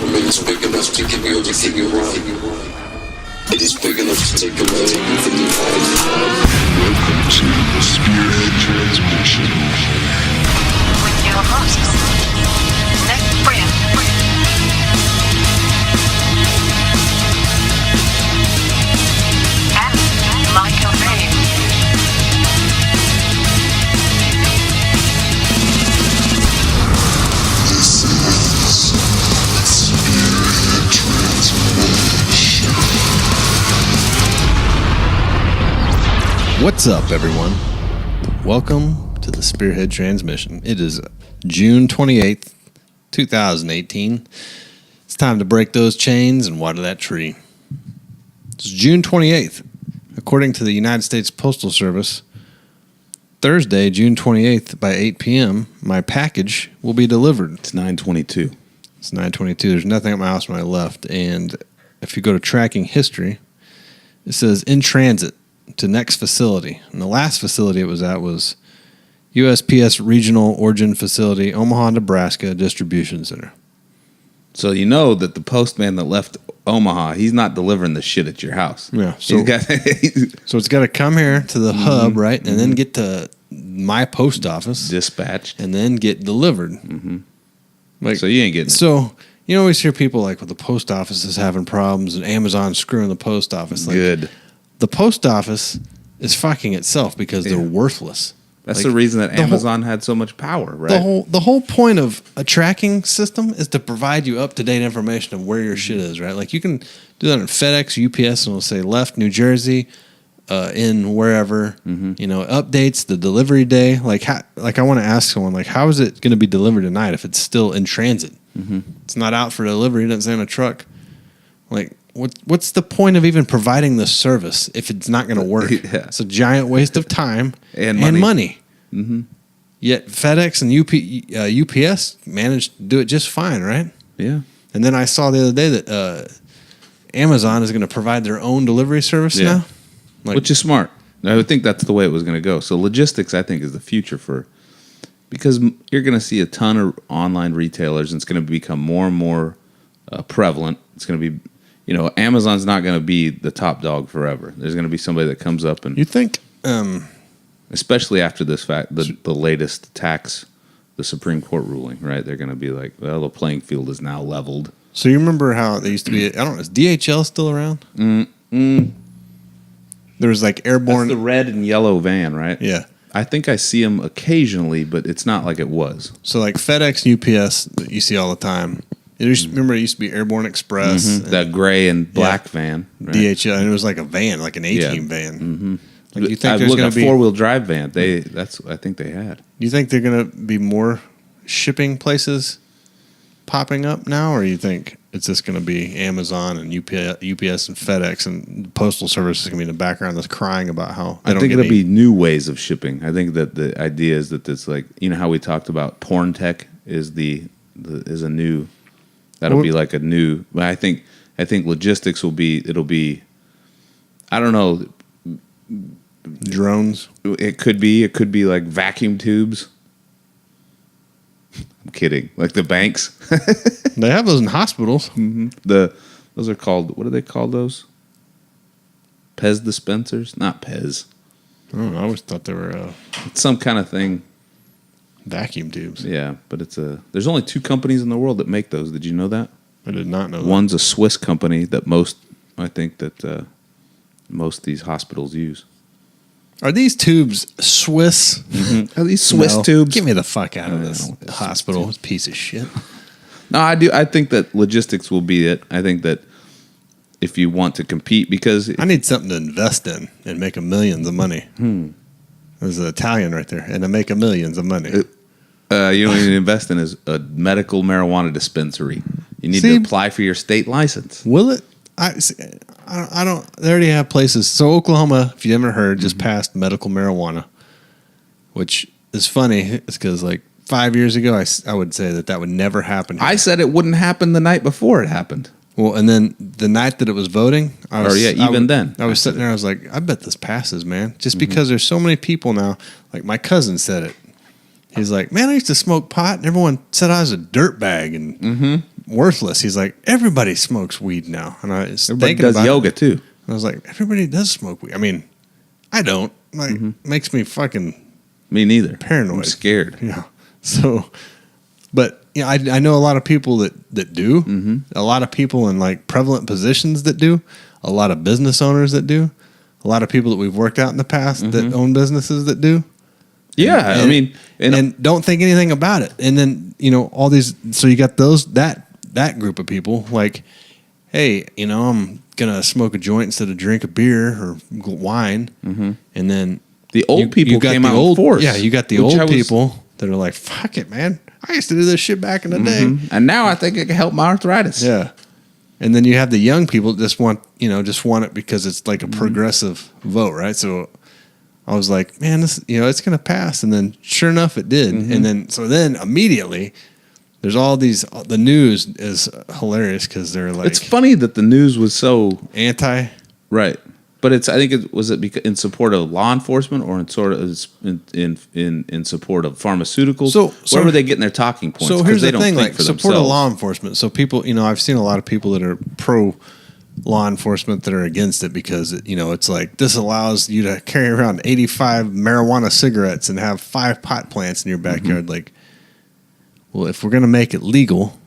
It's big enough to give you everything you want. It is big enough to take away everything you have. Welcome to the Spearhead Transmission. With your hosts, Nick Brand and Michael Ray. This is Spearhead Transmission. What's up, everyone? Welcome to the Spearhead Transmission. It is June 28th, 2018. It's time to break those chains and water that tree. It's June 28th. According to the United States Postal Service, Thursday, June 28th by 8 p.m., my package will be delivered. It's 9:22. It's 9:22. There's nothing at my house when I left. And if you go to tracking history, it says in transit to next facility. And the last facility it was at was USPS Regional Origin Facility, Omaha, Nebraska Distribution Center. So you know that the postman that left Omaha, he's not delivering the shit at your house. Yeah. So So it's got to come here to the hub, right? And then get to my post office. dispatched. And then get delivered. Like, So you ain't getting it. So you always hear people like, well, the post office is having problems and Amazon's screwing the post office. Like, Good. the post office is fucking itself because they're worthless. That's Like, the reason that the whole- Amazon had so much power, right? The whole point of a tracking system is to provide you up to date information of where your shit is, right? Like you can do that on FedEx, UPS, and it'll say left New Jersey, in wherever, updates the delivery day. Like I want to ask someone like, how is it going to be delivered tonight if it's still in transit? It's not out for delivery. It doesn't say on a truck. Like what's the point of even providing the service if it's not going to work? Yeah. It's a giant waste of time And money. Yet FedEx and UPS managed to do it just fine, right? Yeah. And then I saw the other day that Amazon is going to provide their own delivery service Yeah. now. Like, Which is smart. I would think that's the way it was going to go. So logistics, I think, is the future because you're going to see a ton of online retailers, and it's going to become more and more prevalent. It's going to be, Amazon's not going to be the top dog forever. There's going to be somebody that comes up and, you think? especially after this fact, the latest tax, the Supreme Court ruling, right? They're going to be like, well, the playing field is now leveled. So you remember how they used to be? I don't know. Is DHL still around? There was like airborne. That's the red and yellow van, right? Yeah. I think I see them occasionally, but it's not like it was. So like FedEx, UPS that you see all the time. Remember, it used to be Airborne Express, and That gray and black van. Right? DHL, and it was like a van, like an A-team van. Like, you think I there's look going at to be? four-wheel drive van. I think they had. Do you think they're going to be more shipping places popping up now, or you think it's just going to be Amazon and UPS and FedEx and the Postal Service is going to be in the background that's crying about how I think it'll be new ways of shipping. I think that the idea is that it's like, how we talked about porn tech is is a new. That'll be like a new. I think logistics will be. It'll be. I don't know. drones. It could be like vacuum tubes. I'm kidding. Like the banks. They have those in hospitals. Those are called. What do they call those? Pez dispensers? Not Pez. I don't know. I always thought they were It's some kind of thing. vacuum tubes. Yeah, but there's only 2 companies in the world that make those. Did you know that? I did not know that. One's a Swiss company that most of these hospitals use. Are these tubes Swiss? Are these Swiss No. tubes? Get me the fuck out of I this don't want this hospital. Piece of shit. No, I do. I think that logistics will be it. I think that if you want to compete, because I need something to invest in and make millions of money. There's an Italian right there, and to make millions of money. you don't need to invest in is a medical marijuana dispensary. You need See? to apply for your state license. Will it? I don't. They already have places. So Oklahoma, if you haven't heard, just passed medical marijuana, which is funny. It's because like 5 years ago, I would say that would never happen here. I said it wouldn't happen the night before it happened. Well, and then the night that it was voting, then. I was sitting there. I was like, I bet this passes, man. Just because there's so many people now. Like my cousin said it. He's like, man, I used to smoke pot, and everyone said I was a dirtbag and worthless. He's like, everybody smokes weed now. And I was Everybody thinking does about yoga it, too. and I was like, everybody does smoke weed. I mean, I don't. Like, makes me fucking Me neither. paranoid. I'm scared. Yeah. So, but yeah, I know a lot of people that do. A lot of people in like prevalent positions that do. A lot of business owners that do. A lot of people that we've worked out in the past that own businesses that do. Yeah, I mean, and don't think anything about it. And then, all these, so you got that group of people like, hey, I'm going to smoke a joint instead of drink a beer or wine. And then the old people got came the out old, in force. Yeah, you got the which old people that are like, fuck it, man. I used to do this shit back in the day. And now I think it can help my arthritis. Yeah. And then you have the young people that just want it because it's like a progressive vote, right? So I was like, man, this, it's going to pass. And then sure enough, it did. And then immediately there's all these, the news is hilarious because they're like, It's funny that the news was so anti. right. But I think it was in support of law enforcement or in sort of in support of pharmaceuticals. So where were they getting their talking points? So here's they the don't thing, think like for support themselves. of law enforcement. So people, I've seen a lot of people that are pro law enforcement that are against it because it's like this allows you to carry around 85 marijuana cigarettes and have 5 pot plants in your backyard. Like, well, if we're gonna make it legal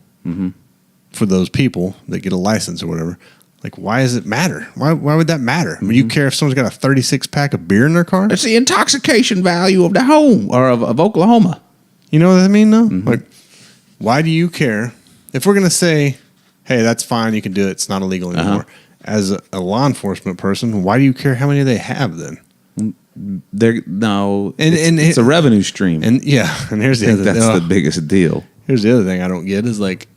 for those people that get a license or whatever, like, why does it matter? Why would that matter? Would you care if someone's got a 36 pack of beer in their car? It's the intoxication value of the home or of Oklahoma. You know what I mean, though? Like, why do you care if we're gonna say, hey, that's fine, you can do it, it's not illegal anymore? As a law enforcement person, why do you care how many they have then? It's a revenue stream. And yeah, and here's the I think other that's thing. the biggest deal. Here's the other thing I don't get is like,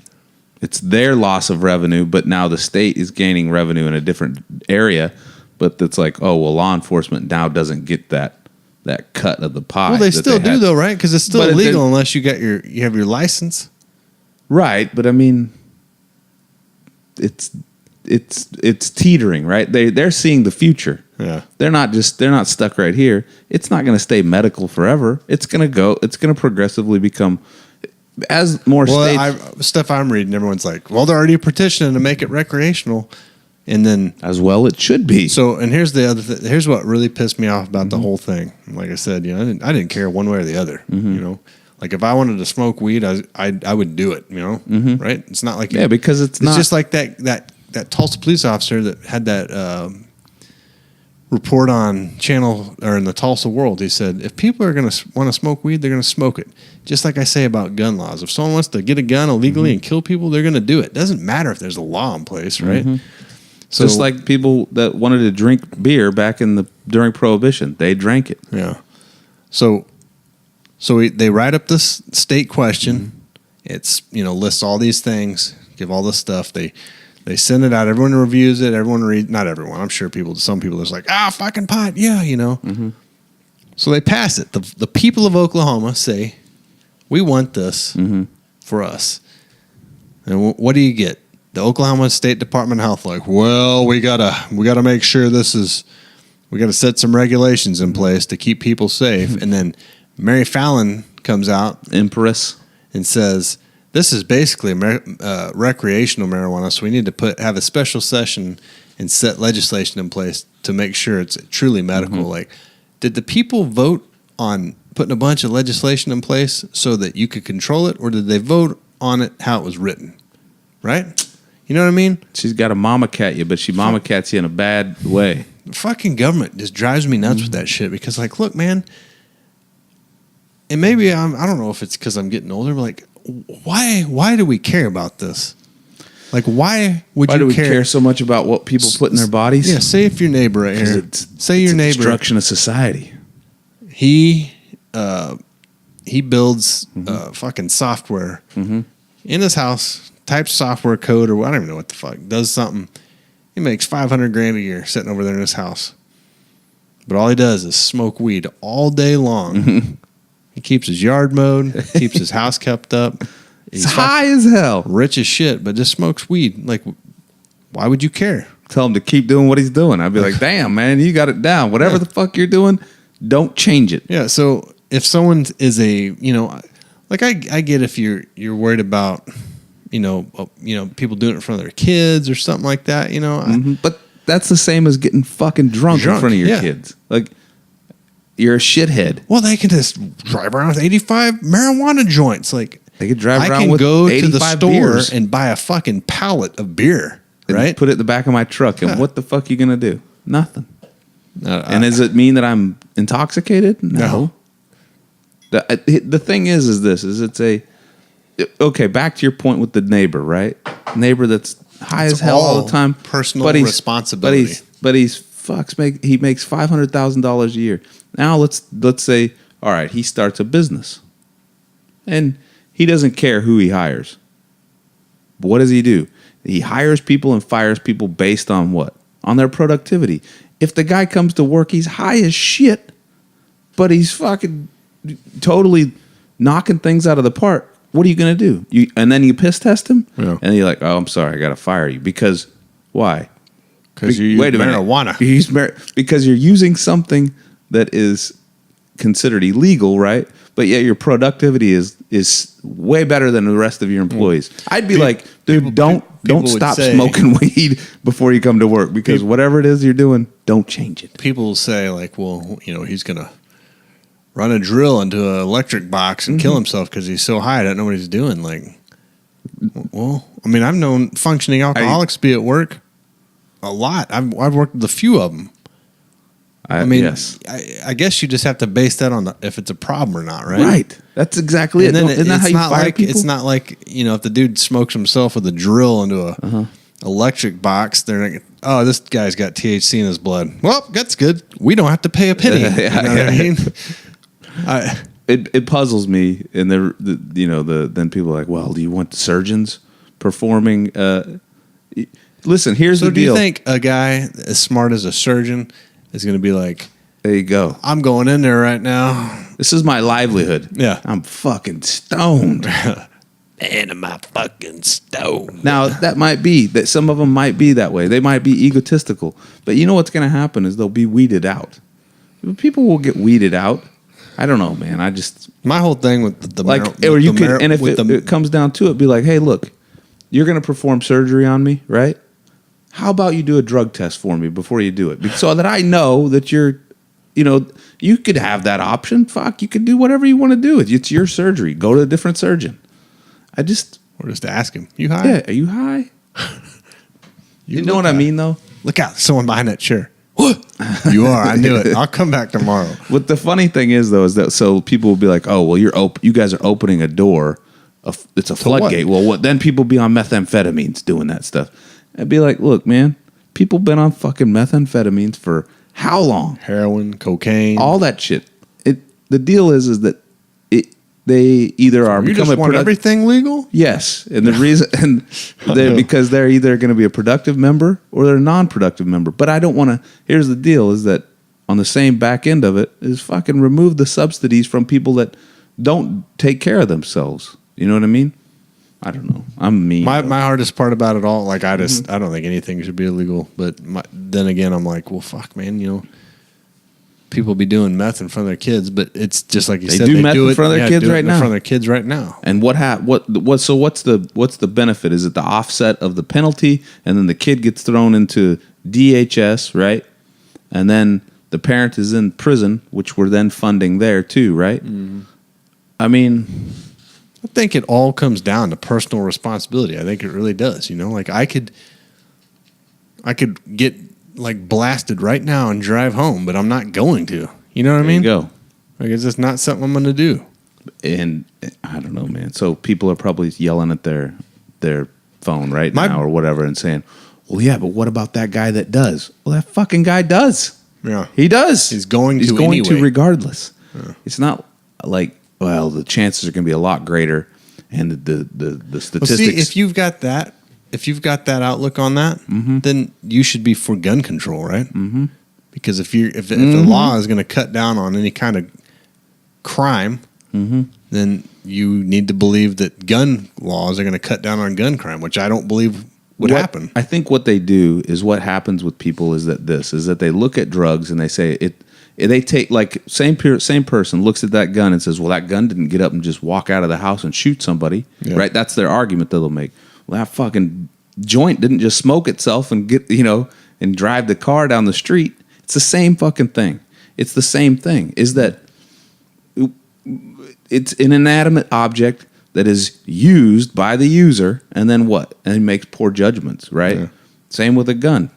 It's their loss of revenue, but now the state is gaining revenue in a different area. But it's like, oh well, law enforcement now doesn't get that cut of the pie. well, they that still do had. though, right? Because it's still But illegal unless you have your license. Right, but I mean, it's teetering, right? They're seeing the future. Yeah. They're not stuck right here. It's not going to stay medical forever. It's going to progressively become as more states. Stuff I'm reading, everyone's like, well, they're already petitioning to make it recreational, and then As well it should be. so. And here's the other. Here's what really pissed me off about the whole thing. Like I said, I didn't care one way or the other. Like if I wanted to smoke weed, I would do it. Right? It's not like because it's not just like that Tulsa police officer that had that report on channel or in the Tulsa World. He said, if people are going to want to smoke weed, they're going to smoke it. Just like I say about gun laws. If someone wants to get a gun illegally and kill people, they're going to do it. Doesn't matter if there's a law in place, right? So just like people that wanted to drink beer back during Prohibition, they drank it. yeah. So they write up this state question. It's lists all these things, give all this stuff. They send it out. Everyone reviews it. Everyone reads. Not everyone. I'm sure some people are just like, fucking pot. Yeah, So they pass it. The people of Oklahoma say, we want this for us. And what do you get? The Oklahoma State Department of Health like, well, we gotta make sure we gotta set some regulations in place to keep people safe. And then Mary Fallon comes out, Empress, and says, this is basically recreational marijuana, so we need to have a special session and set legislation in place to make sure it's truly medical. Like, did the people vote on putting a bunch of legislation in place so that you could control it, or did they vote on it how it was written? Right? You know what I mean? she's got a mama cat you, but she mama cats you in a bad way. The fucking government just drives me nuts with that shit because, like, look, man, and maybe I don't know if it's because I'm getting older, but like, why do we care about this? Like, why would Why you do we care so much about what people put in their bodies? Yeah, say if your neighbor right here, say your neighbor, destruction of society. he builds fucking software in his house, types software code, or I don't even know what the fuck, does something. He makes $500,000 a year sitting over there in his house, but all he does is smoke weed all day long. He keeps his yard mowed, keeps his house kept up. He's high as hell. Rich as shit, but just smokes weed. Like, why would you care? Tell him to keep doing what he's doing. I'd be like, damn, man, you got it down. Whatever the fuck you're doing, don't change it. Yeah, so if someone is like I get if you're worried about, people doing it in front of their kids or something like that. But that's the same as getting fucking drunk in front of your kids. Like, you're a shithead. Well, they can just drive around with 85 marijuana joints. Like, They could drive I around can with go to 85 the store beers and buy a fucking pallet of beer, and right? put it in the back of my truck. And Yeah. what the fuck are you going to do? Nothing. And I- does it mean that I'm intoxicated? No. No. The thing is it's okay, back to your point with the neighbor, right? Neighbor that's high It's as hell all all the time. personal but he's- responsibility. But he makes $500,000 a year. Now let's say, all right, he starts a business. And he doesn't care who he hires. But what does he do? He hires people and fires people based on what? On their productivity. If the guy comes to work, he's high as shit, but he's fucking totally knocking things out of the park. What are you going to do? And then you piss test him? Yeah. And you're like, oh, I'm sorry, I got to fire you. Because why? Because you use Wait a minute. marijuana. Because you're using something that is considered illegal, right? But yet your productivity is way better than the rest of your employees. I'd be like, dude, don't would stop say- smoking weed before you come to work, because whatever it is you're doing, don't change it. People will say, like, well, he's going to run a drill into an electric box and kill himself because he's so high. I don't know what he's doing. Like, well, I mean, I've known functioning alcoholics be at work a lot. I've worked with a few of them. I mean, yes. I guess you just have to base that on if it's a problem or not, right? Right. That's exactly And it. then Isn't that how you fire people? It's not like, if the dude smokes himself with a drill into a electric box, they're not, oh, this guy's got THC in his blood. Well, that's good. We don't have to pay a penny. You know what I mean? It puzzles me, and then people are like, well, do you want surgeons performing? Listen, here's So the do deal. you think a guy as smart as a surgeon is going to be like, There you go. I'm going in there right now. This is my livelihood. Yeah. I'm fucking stoned. And am I fucking stoned? Now, that might be that some of them might be that way. They might be egotistical. But you know what's going to happen is they'll be weeded out. People will get weeded out. I don't know, man. I just My whole thing with the if it comes down to it, be like, hey, look, you're going to perform surgery on me, right? How about you do a drug test for me before you do it, so that I know that you're, you could have that option. Fuck, you could do whatever you want to do. It's your surgery. Go to a different surgeon. or just ask him, you high? Yeah, are you high? You know look what I high. mean, though? Look out, someone behind that chair. What? You are. I knew it. I'll come back tomorrow. What the funny thing is, though, is that so people will be like, oh, well, you guys are opening a door. It's a floodgate. what? Well, what? Then people be on methamphetamines doing that stuff. I'd be like, look, man, people been on fucking methamphetamines for how long? Heroin, cocaine. All that shit. The deal is that they either are You become just a want product- everything legal? Yes, and the reason because they're either going to be a productive member or they're a non-productive member. But I don't want to. Here's the deal: is that on the same back end of it is fucking remove the subsidies from people that don't take care of themselves. You know what I mean? I don't know. I'm mean. My hardest part about it all, like I don't think anything should be illegal. But then again, I'm like, well, fuck, man, people be doing meth in front of their kids, but it's just like you They said, do they meth do in it front of their kids do it right in now. front of their kids right now. And so what's the benefit? Is it the offset of the penalty, and then the kid gets thrown into DHS, right? And then the parent is in prison, which we're then funding there too, right? Mm-hmm. I mean, I think it all comes down to personal responsibility. I think it really does. Like I could get like blasted right now and drive home, but I'm not going to. You know what I mean? there you go. Like it's just not something I'm going to do. And I don't know, man. So people are probably yelling at their phone right now or whatever and saying, well, yeah, but what about that guy that does? Well, that fucking guy does. Yeah. He does. He's going to anyway. regardless. Yeah. It's not like, well, the chances are going to be a lot greater, and the statistics. Well, see, if you've got that outlook on that, then you should be for gun control, right? Mm-hmm. Because if the law is going to cut down on any kind of crime, then you need to believe that gun laws are going to cut down on gun crime, which I don't believe would happen. I think what they do is what happens with people is that they look at drugs and they say they take like same person looks at that gun and says, well, that gun didn't get up and just walk out of the house and shoot somebody, right? That's their argument that they'll make. Well, that fucking joint didn't just smoke itself and get, and drive the car down the street. It's the same fucking thing. It's the same thing. Is that it's an inanimate object that is used by the user, and then what? And he makes poor judgments, right? Yeah. Same with a gun.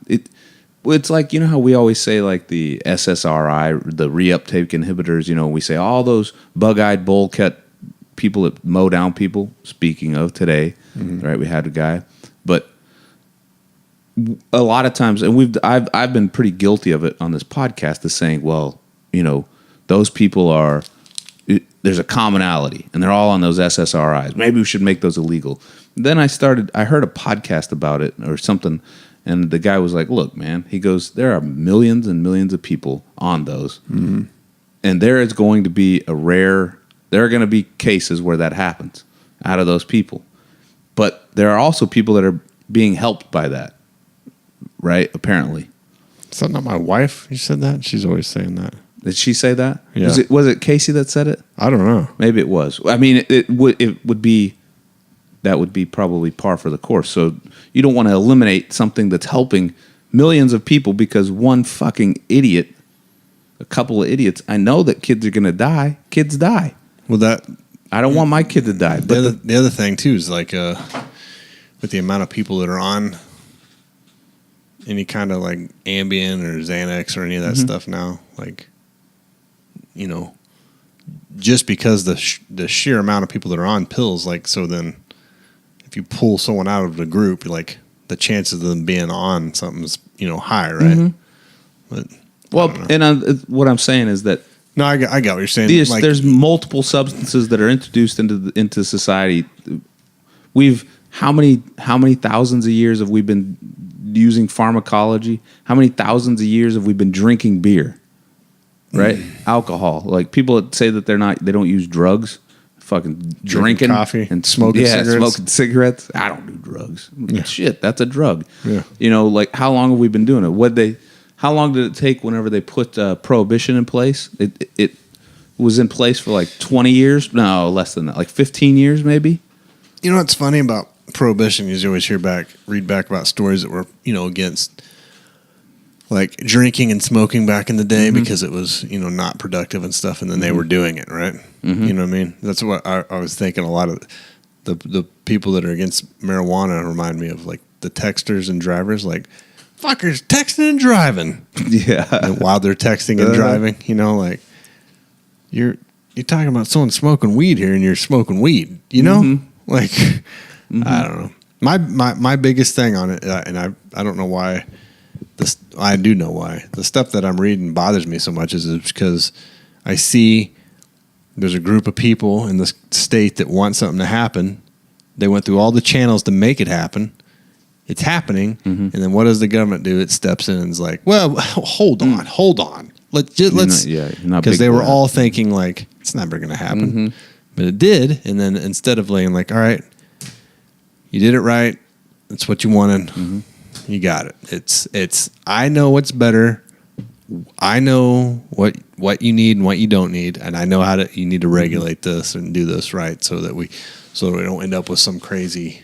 It's like, how we always say like the SSRI, the reuptake inhibitors, we say all those bug-eyed bullcut people that mow down people, speaking of today, right? We had a guy. But a lot of times, and I've been pretty guilty of it on this podcast, is saying, well, those people there's a commonality, and they're all on those SSRIs. Maybe we should make those illegal. Then I heard a podcast about it or something, and the guy was like, look, man, he goes, there are millions and millions of people on those, and there is going to be there are going to be cases where that happens out of those people. But there are also people that are being helped by that, right? Apparently. Is that not my wife? You said that? She's always saying that. Did she say that? Yeah. Was it Casey that said it? I don't know. Maybe it was. I mean, it would be probably par for the course. So you don't want to eliminate something that's helping millions of people because one fucking idiot, a couple of idiots. I know that kids are going to die. Kids die. Well, I don't want my kid to die. But the other thing too is like with the amount of people that are on any kind of like Ambien or Xanax or any of that stuff now, like, just because the sheer amount of people that are on pills, like, so then if you pull someone out of the group, like the chances of them being on something's high, right? But what I'm saying is that no, I got what you're saying. There's multiple substances that are introduced into society. How many thousands of years have we been using pharmacology? How many thousands of years have we been drinking beer? Right? Alcohol. Like people that say that they don't use drugs, fucking drinking coffee and smoking cigarettes. Smoking cigarettes. I don't do drugs. Yeah. Shit, that's a drug. Yeah. Like how long have we been doing it? How long did it take whenever they put prohibition in place? It was in place for like 20 years? No, less than that. Like 15 years maybe? You know what's funny about prohibition is you always read back about stories that were, against like drinking and smoking back in the day because it was, not productive and stuff, and then they were doing it, right? You know what I mean? That's what I was thinking. A lot of the people that are against marijuana remind me of like the texters and drivers, like fuckers texting and driving. Yeah. And while they're texting and driving, like you're talking about someone smoking weed here and you're smoking weed, Like I don't know. My biggest thing on it, and I don't know why. I do know why. The stuff that I'm reading bothers me so much is because I see there's a group of people in the state that want something to happen. They went through all the channels to make it happen. It's happening, and then what does the government do? It steps in and is like, "Well, hold on. Let's because they were all thinking like it's never going to happen, but it did. And then instead of laying like, all right, you did it right. That's what you wanted. You got it. It's. I know what's better. I know what you need and what you don't need, and I know you need to regulate this and do this right so that we don't end up with some craziness.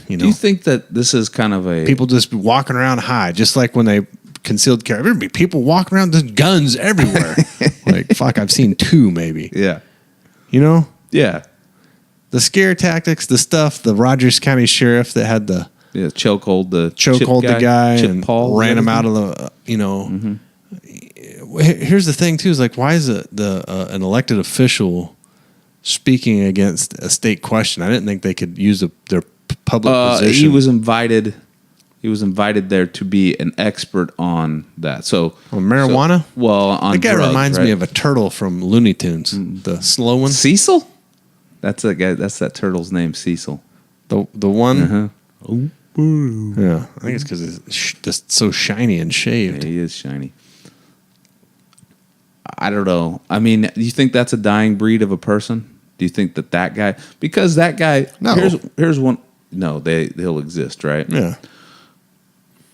Do you think that this is kind of people just walking around high, just like when they concealed carry? There'd be people walking around with guns everywhere. Like fuck, I've seen 2 maybe. Yeah. Yeah. The scare tactics, the stuff. The Rogers County Sheriff that had the chokehold the guy and Paul ran him out of the. Here's the thing too: is like, why is an elected official speaking against a state question? I didn't think they could use their public position. He was invited. He was invited there to be an expert on that. So on marijuana. On that guy drugs, reminds right? me of a turtle from Looney Tunes, the slow one. Cecil. That's that guy. That's that turtle's name, Cecil. The one. Yeah, I think it's because it's just so shiny and shaved. Yeah, he is shiny. I don't know. I mean, do you think that's a dying breed of a person? Do you think that guy? Because that guy. No. Here's one. No, they'll exist, right? Yeah.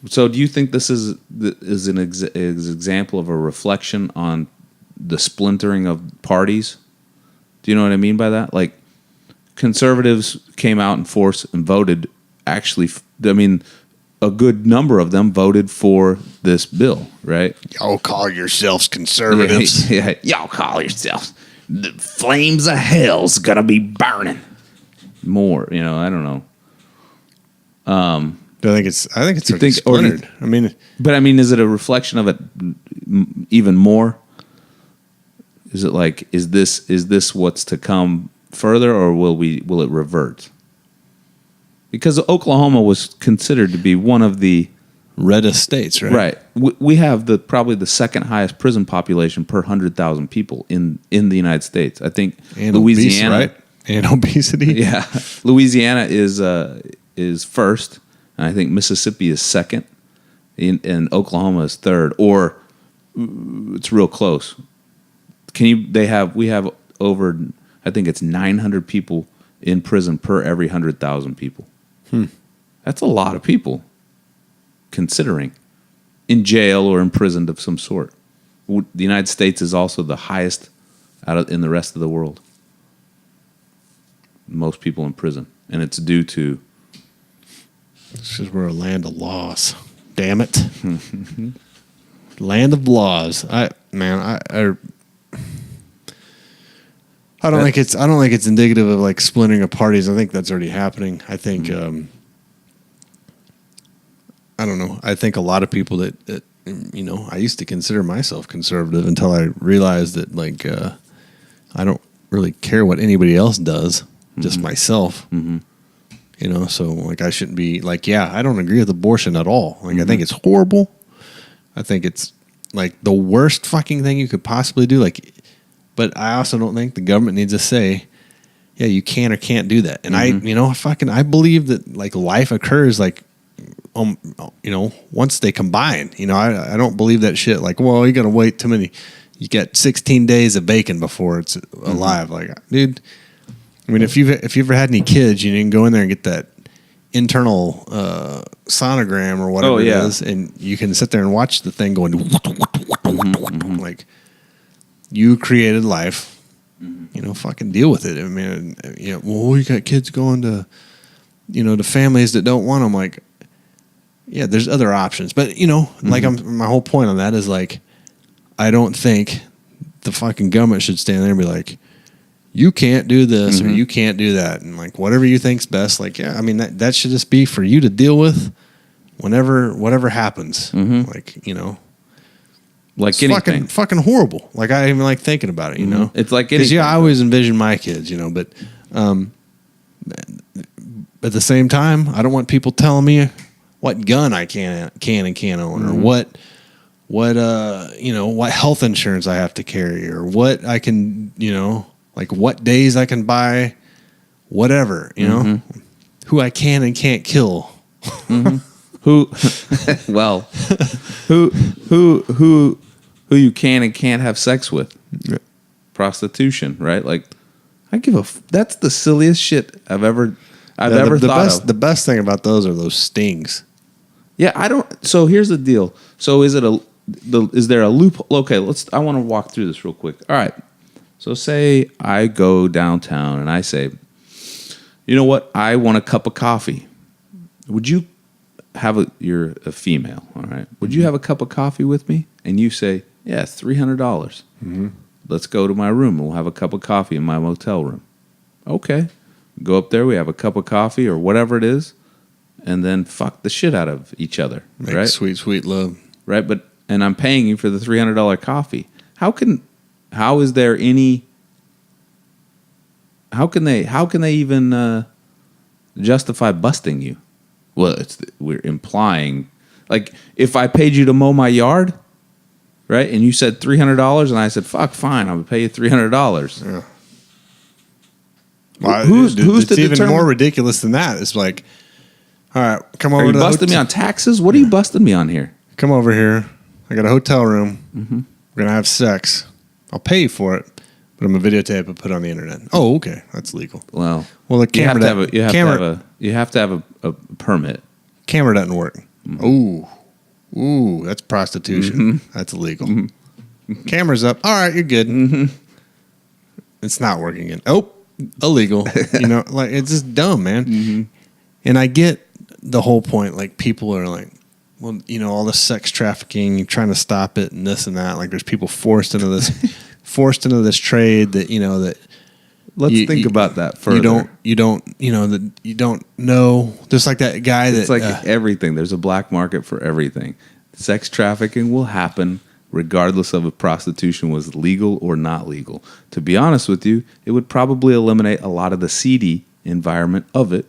So do you think this is an example of a reflection on the splintering of parties? Do you know what I mean by that? Like, conservatives came out in force and voted. Actually, I mean, a good number of them voted for this bill, right? Y'all call yourselves conservatives. Yeah, y'all call yourselves. The flames of hell's gonna be burning. More, I don't know. I think it's You think- splintered. I mean, But I mean, is it a reflection of it even more? Is it like, is this what's to come further, or will it revert? Because Oklahoma was considered to be one of the reddest states, right? right. We have probably the second highest prison population per 100,000 people in the United States. I think And Louisiana, obese, right? And obesity. yeah, Louisiana is first, and I think Mississippi is second, and Oklahoma is third, or it's real close. We have over, I think it's 900 people in prison per every 100,000 people. That's a lot of people, considering in jail or imprisoned of some sort. The United States is also the highest in the rest of the world. Most people in prison, and it's due to. This is we're a land of laws. Damn it. Land of laws. I don't think it's indicative of like splintering of parties. I think that's already happening. I think I don't know. I think a lot of people that I used to consider myself conservative until I realized that like I don't really care what anybody else does, just myself. So like I shouldn't be like, I don't agree with abortion at all. Like I think it's horrible. I think it's like the worst fucking thing you could possibly do. Like, but I also don't think the government needs to say, yeah, you can or can't do that. And I believe that like life occurs like, once they combine. I don't believe that shit. Like, well, you got to wait too many. You got 16 days of bacon before it's alive. Like, dude. I mean, if you've ever had any kids, you can go in there and get that internal sonogram or whatever it is, and you can sit there and watch the thing going. Like, you created life. Fucking deal with it. I mean, well, you got kids going to, to families that don't want them. Like, yeah, there's other options, but like my whole point on that is like, I don't think the fucking government should stand there and be like, you can't do this or you can't do that, and like whatever you think's best. Like, yeah, I mean that should just be for you to deal with whatever happens. Like, like it's anything, fucking horrible. Like I even like thinking about it. It's like because I always envision my kids. But at the same time, I don't want people telling me what gun I can and can't own, or what what health insurance I have to carry, or what I can like what days I can buy who I can and can't kill. Who you can and can't have sex with. Prostitution, right? Like, that's the silliest shit I've ever thought of. The best thing about those are those stings. Yeah, so here's the deal. So is there a loophole? Okay, I want to walk through this real quick. All right. So say I go downtown and I say, you know what? I want a cup of coffee. Would you you're a female, all right? Would you have a cup of coffee with me? And you say, yeah, $300. Let's go to my room and we'll have a cup of coffee in my motel room. Okay. Go up there, we have a cup of coffee or whatever it is, and then fuck the shit out of each other. Make right? Sweet, sweet love. Right, and I'm paying you for the $300 coffee. How can they even justify busting you? Well, we're implying, like, if I paid you to mow my yard, right, and you said $300, and I said, fuck, fine, I'm gonna pay you $300. Yeah. Well, who's it's to even determine? more ridiculous than that. It's like, all right, come over Are you to busting me on taxes? What are you busting me on here? Come over here. I got a hotel room. We're gonna have sex. I'll pay you for it, but I'm gonna videotape and put it on the internet. Oh, okay, that's legal. Well, the camera you have to have a permit. camera doesn't work. Ooh, that's prostitution. That's illegal. Cameras up. All right, you're good. It's not working again. Oh, illegal. Like it's just dumb, man. And I get the whole point. Like people are like, well, all the sex trafficking, you're trying to stop it and this and that. Like there's people forced into this trade that, that Let's think about that further. You don't know. Just like that guy It's that like everything. There's a black market for everything. Sex trafficking will happen regardless of if prostitution was legal or not legal. To be honest with you, it would probably eliminate a lot of the seedy environment of it,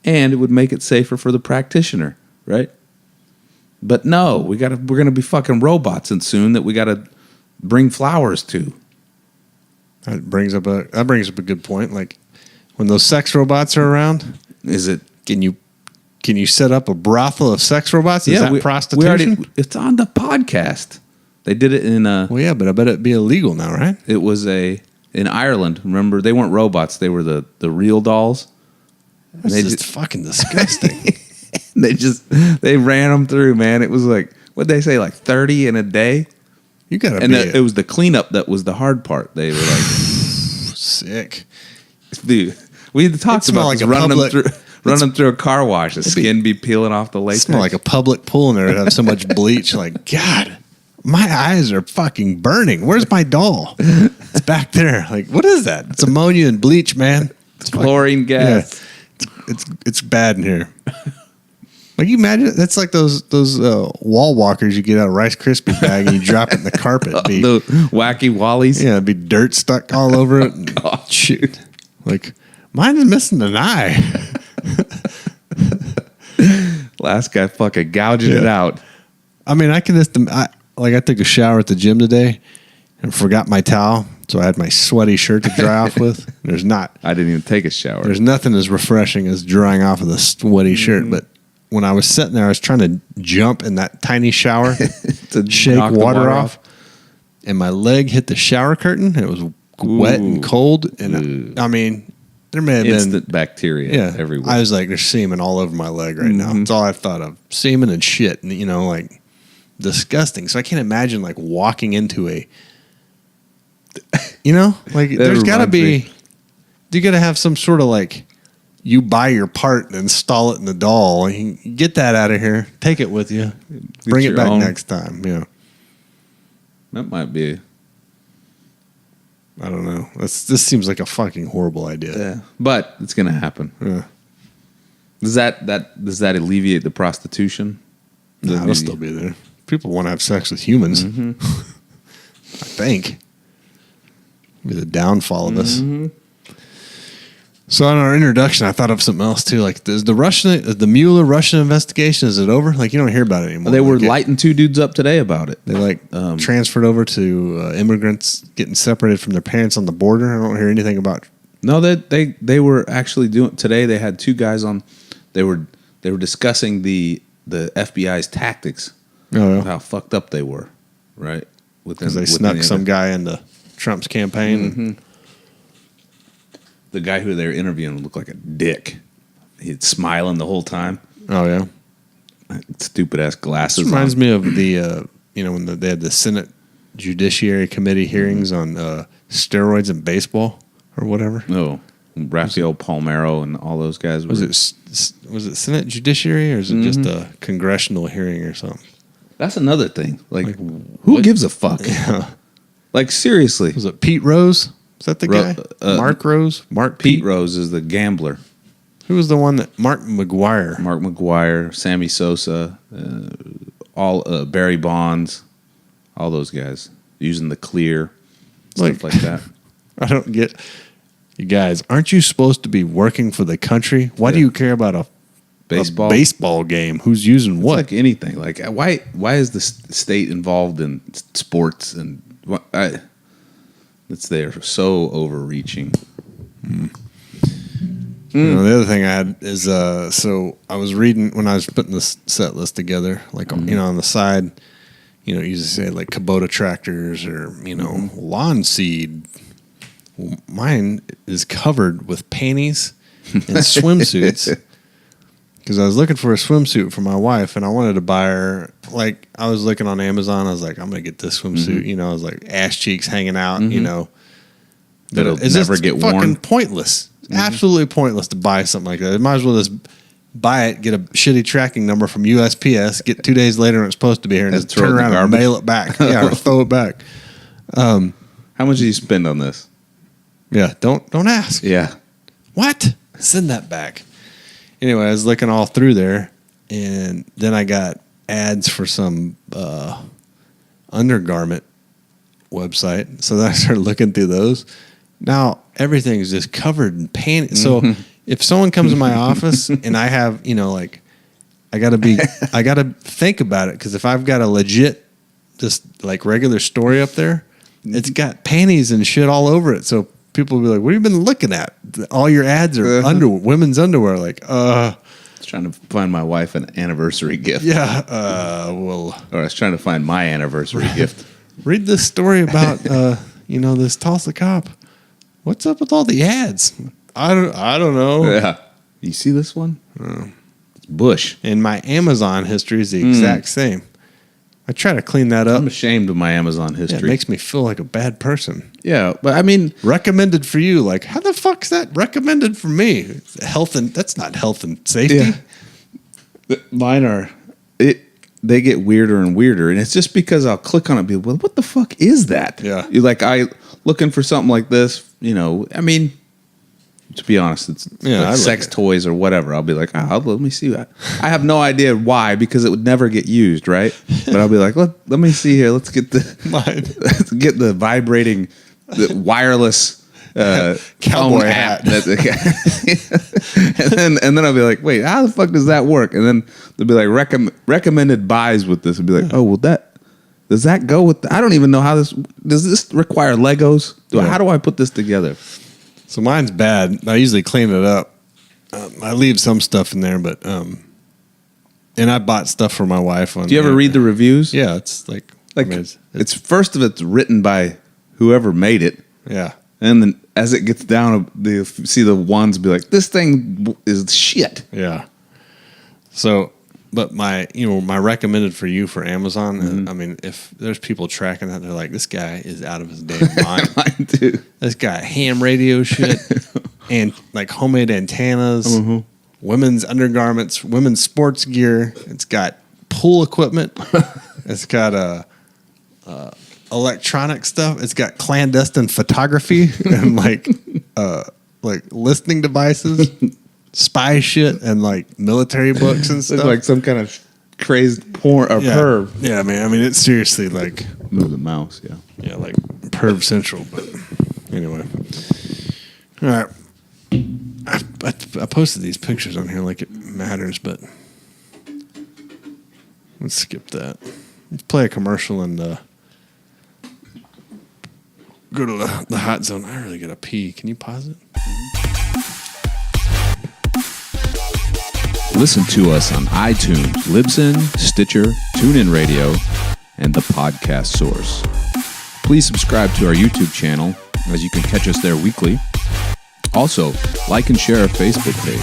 and it would make it safer for the practitioner, right? But no, we're gonna be fucking robots, and soon that we gotta bring flowers to. That brings up a good point. Like when those sex robots are around, can you set up a brothel of sex robots? Is that prostitution? It's on the podcast. They did it in well, yeah, but I bet it'd be illegal now, right? It was in Ireland. Remember, they weren't robots; they were the real dolls. That's just fucking disgusting. They ran them through, man. It was like, what'd they say, like 30 in a day? You gotta it was the cleanup that was the hard part. They were like sick, dude. We talked about like running them through a car wash. The skin be peeling off the latex. Smell like a public pool in there. It have so much bleach. Like God, my eyes are fucking burning. Where's my doll? It's back there. Like what is that? It's ammonia and bleach, man. It's chlorine gas. Yeah, it's bad in here. Like you imagine that's like those wall walkers you get out of Rice Krispie bag and you drop it in the carpet. The wacky wallies. Yeah, it'd be dirt stuck all over it. Oh, shoot. Like mine is missing an eye. Last guy fucking gouging it out. I mean, I took a shower at the gym today and forgot my towel, so I had my sweaty shirt to dry off with. I didn't even take a shower. There's nothing as refreshing as drying off of the sweaty shirt, but when I was sitting there, I was trying to jump in that tiny shower to shake water off, and my leg hit the shower curtain, and it was wet and cold. And I mean, there may have instant bacteria everywhere. I was like, there's semen all over my leg right now. That's all I thought of. Semen and shit, and like disgusting. So I can't imagine like walking into a, like there's got to be, you got to have some sort of like. You buy your part and install it in the doll. You get that out of here. Take it with you. Bring it back next time. Yeah. That might be. I don't know. This seems like a fucking horrible idea. Yeah. But it's going to happen. Yeah. Does that alleviate the prostitution? Nah, it'll still be there. People want to have sex with humans. I think. Be the downfall of this. So in our introduction, I thought of something else too. Like, is the Mueller Russian investigation, is it over? Like, you don't hear about it anymore. They were lighting two dudes up today about it. They transferred over to immigrants getting separated from their parents on the border. I don't hear anything about. No, they were actually doing today. They had two guys on. They were discussing the FBI's tactics. Oh, yeah. How fucked up they were, right? Because they snuck some guy into Trump's campaign. The guy who they were interviewing looked like a dick. He'd smiling the whole time. Oh, yeah. Stupid ass glasses. This reminds me of the, when they had the Senate Judiciary Committee hearings on steroids in baseball or whatever. Oh, Rafael Palmeiro and all those guys. Was it Senate Judiciary or is it just a congressional hearing or something? That's another thing. Like who gives a fuck? Yeah. Like, seriously. Was it Pete Rose? Is that the guy? Mark Rose? Pete Rose is the gambler. Who was the one that... Mark McGuire, Sammy Sosa, Barry Bonds, all those guys. Using the clear, stuff like that. I don't get... You guys, aren't you supposed to be working for the country? Why do you care about a baseball game? Who's using what? It's like anything. Like, why is the state involved in sports? And they're so overreaching. The other thing I had is so I was reading when I was putting this set list together, like on the side, you usually say like Kubota tractors or lawn seed. Well, mine is covered with panties and swimsuits because I was looking for a swimsuit for my wife, and I wanted to buy her. Like, I was looking on Amazon. I was like, I'm gonna get this swimsuit. You know, I was like, ass cheeks hanging out. You know, But it'll it's never just get fucking worn. pointless. Absolutely pointless to buy something like that. Might as well just buy it, get a shitty tracking number from USPS, get 2 days later when it's supposed to be here, and And just throw it turn in the around and garbage. mail it back. Yeah, or throw it back. How much did you spend on this? Yeah, don't ask. Yeah. What? Send that back. Anyway, I was looking all through there, and then I got ads for some undergarment website. So then I started looking through those. Now everything's just covered in panties. So if someone comes in my office and I have, you know, like, I gotta think about it, because if I've got a legit, just like regular story up there, it's got panties and shit all over it. So people will be like, "What have you been looking at? All your ads are women's underwear." Like, I was trying to find my wife an anniversary gift. yeah, well, Or I was trying to find my anniversary gift. read this story about you know, this Tulsa cop. What's up with all the ads? I don't know. Yeah. You see this one? It's Bush. And my Amazon history is the exact same. I try to clean that up. I'm ashamed of my Amazon Yeah, it history. makes me feel like a bad person. Yeah, but I mean, Recommended for you. Like, how the fuck's that recommended for me? That's not health and safety. mine are. They get weirder and weirder, and it's just because I'll click on it and be, well, what the fuck is that? Yeah. You're like, looking for something like this, you know, I mean, to be honest, it's Yeah, I like look sex at- toys or whatever. I'll be like, let me see that. I have no idea why, because it would never get used, right? But I'll be like, let me see here. Let's get let's get the vibrating, the wireless Cowboy phone hat. and then I'll be like, wait, how the fuck does that work? And then they'll be like, recommended buys with this, and be like, oh, well, does that go with? I don't even know how does this require Legos? How do I put this together? So mine's bad. I usually clean it up. I leave some stuff in there, but and I bought stuff for my wife. Do you ever read the reviews? Yeah, it's like I mean, it's first of it's written by whoever made it, yeah. and then as it gets down, you see the ones be like, this thing is shit. Yeah. So, but my recommended for you for Amazon, I mean, if there's people tracking that, they're like, this guy is out of his damn mind. Mine too. This guy, ham radio shit, and like homemade antennas, women's undergarments, women's sports gear. It's got pool equipment. It's got electronic stuff. It's got clandestine photography and like listening devices, spy shit, and like military books and stuff. Look like some kind of crazed porn or perv. Yeah, man. I mean, it's seriously like Move the mouse, yeah. yeah, like perv central. But anyway, all right. I posted these pictures on here like it matters, but let's skip that. Let's play a commercial and go to the hot zone. I really gotta pee. Can you pause it? Listen to us on iTunes, Libsyn, Stitcher, TuneIn Radio, and the podcast source. Please subscribe to our YouTube channel, as you can catch us there weekly. Also, like and share our Facebook page.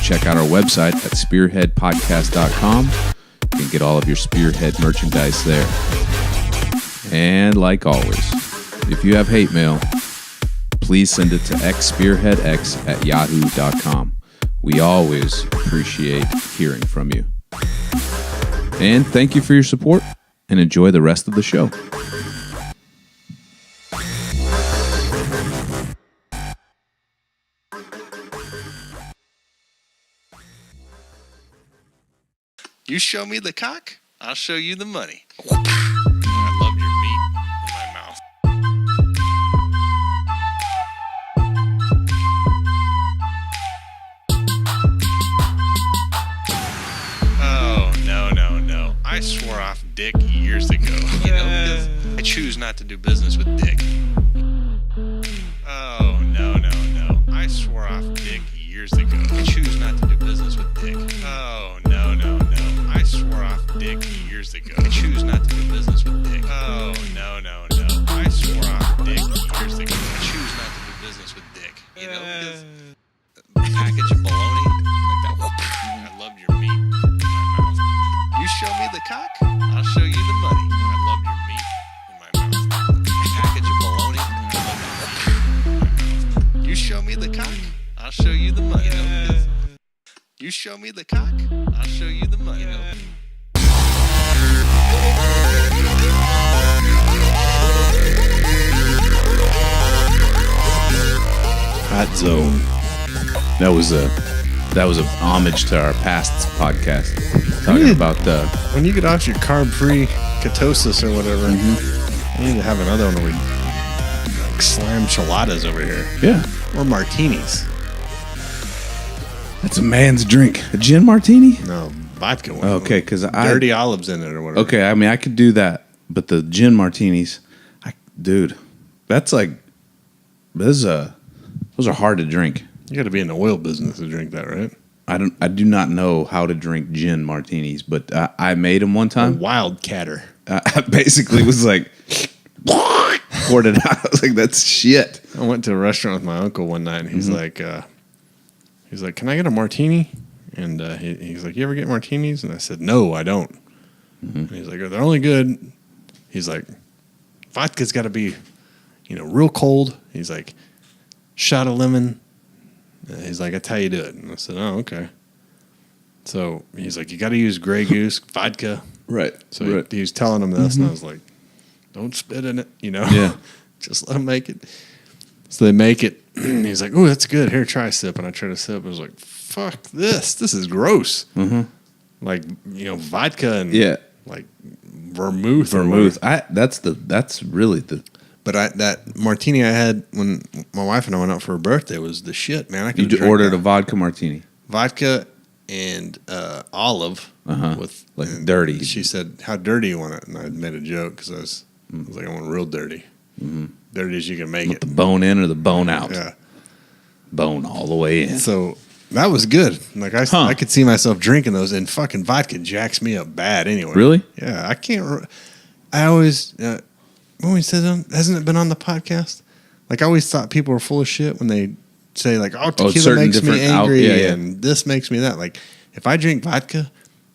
Check out our website at spearheadpodcast.com. You can get all of your Spearhead merchandise there. And like always, if you have hate mail, please send it to xspearheadx@yahoo.com. We always appreciate hearing from you. And thank you for your support, and enjoy the rest of the show. You show me the cock, I'll show you the money. I love your meat in my mouth. Oh, no. I swore off dick years ago. You know, because I choose not to do business with dick. Oh, no. I swore off dick years ago. I choose not to do business with dick. Oh, no. I swore off dick years ago. I choose not to do business with dick. Oh, no. I swore off dick years ago. I choose not to do business with dick. You know, because a package of baloney like that. I me the cock, I'll show you the money. You show me the cock, I'll show you the money. Hot Zone. That was a homage to our past podcast, talking about When you get off your carb-free ketosis or whatever, you need to have another one where we like slam chiladas over here. yeah. Or martinis. That's a man's drink. A gin martini? No, vodka one. Okay, because Dirty olives in it or whatever. Okay, I mean I could do that, but the gin martinis, dude, that's like those are hard to drink. You got to be in the oil business to drink that, right? I do not know how to drink gin martinis, but I made them one time. Wildcatter. I basically was like, poured it out. I was like, that's shit. I went to a restaurant with my uncle one night, and he's like, "Can I get a martini?" And he's like, "You ever get martinis?" And I said, "No, I don't." And he's like, "They're only good." He's like, "Vodka's got to be, real cold." He's like, "Shot of lemon." He's like, "That's how you do it." And I said, "Oh, okay." So he's like, "You got to use Grey Goose vodka." Right. So he was telling him this, and I was like, "Don't spit in it, Yeah. Just let them make it." So they make it. He's like, "Oh, that's good. Here, try a sip." And I tried a sip. I was like, "Fuck this! This is gross." Like vodka and like vermouth. That's really the. But that martini I had when my wife and I went out for her birthday was the shit, man. I You could ordered a vodka martini. vodka and olive with Like dirty. She said, "How dirty you want it?" And I made a joke because I was like, "I want it real dirty, dirty as you can make it." The bone in or the bone out? Yeah. Bone all the way in. So that was good. Like I could see myself drinking those, and fucking vodka jacks me up bad anyway. Really? Yeah, I can't. I always when we said hasn't it been on the podcast? Like I always thought people were full of shit when they say like, "Oh, tequila certain makes me different angry and this makes me that." Like if I drink vodka,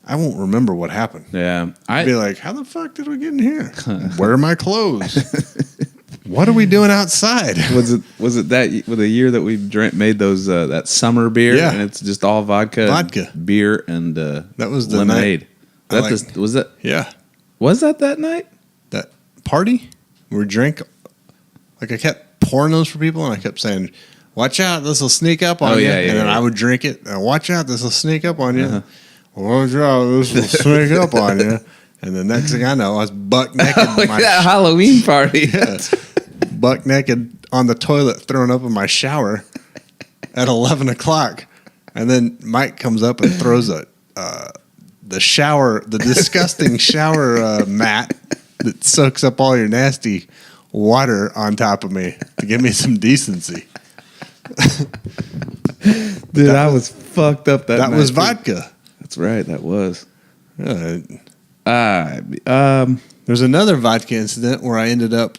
I won't remember what happened. Yeah, I'd be like, "How the fuck did we get in here? Where are my clothes? What are we doing outside?" was it that with the year that we made those that summer beer? Yeah. And it's just all vodka, beer, and that was the lemonade. night. Was that? Yeah, Was that night? that party we drink. Like I kept pouring those for people, and I kept saying, "Watch out, this will sneak up on you." And then I would drink it. "Watch out, this will sneak up on you." "Watch out, this will sneak up on you." And the next thing I know, I was buck naked. Like that Halloween party. Yeah. Buck naked on the toilet, throwing up in my shower at 11 o'clock. And then Mike comes up and throws the disgusting shower mat that soaks up all your nasty water on top of me to give me some decency. Dude, I was fucked up that night. That was vodka. That's right, that was. Yeah. There's another vodka incident where I ended up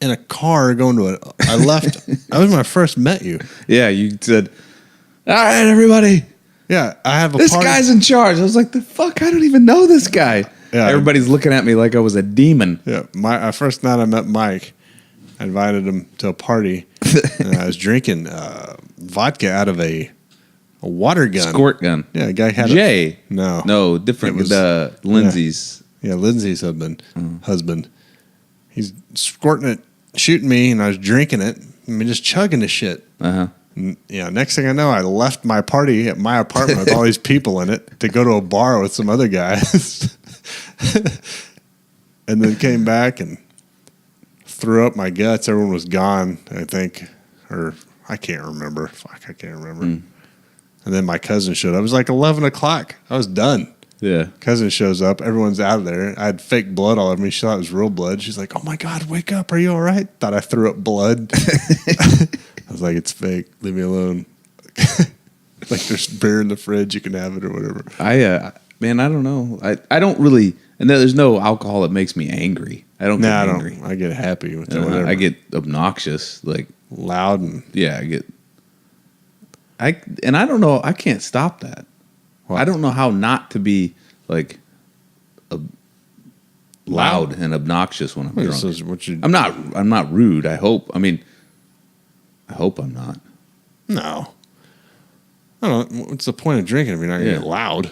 in a car going to I left. That was when I first met you. Yeah, you said, "All right, everybody. Yeah, I have a This party. guy's in charge." I was like, "The fuck? I don't even know this guy." Yeah. Everybody's looking at me like I was a demon. Yeah, first night I met Mike, I invited him to a party, and I was drinking vodka out of a water gun. Squirt gun. Yeah, a guy had Jay. No, different. It was- Lindsay's. Yeah, Lindsay's husband. He's squirting it, shooting me, and I was drinking it. I mean, just chugging the shit. Yeah, next thing I know, I left my party at my apartment with all these people in it to go to a bar with some other guys. And then came back and threw up my guts. Everyone was gone, I think. Or I can't remember. Fuck, I can't remember. And then my cousin showed up. It was like 11 o'clock. I was done. Yeah. Cousin shows up. Everyone's out of there. I had fake blood all over me. She thought it was real blood. She's like, "Oh my God, wake up. Are you all right?" Thought I threw up blood. I was like, "It's fake. Leave me alone." Like there's beer in the fridge. You can have it or whatever. Man, I don't know. I don't really, and there's no alcohol that makes me angry. I don't get angry. I get happy with that. Whatever. I get obnoxious, like loud and and I don't know. I can't stop that. What? I don't know how not to be like loud and obnoxious when I'm drunk. This is what you. I'm not rude. I hope. I mean, I hope I'm not. No. I don't know. What's the point of drinking if you're not going to get loud?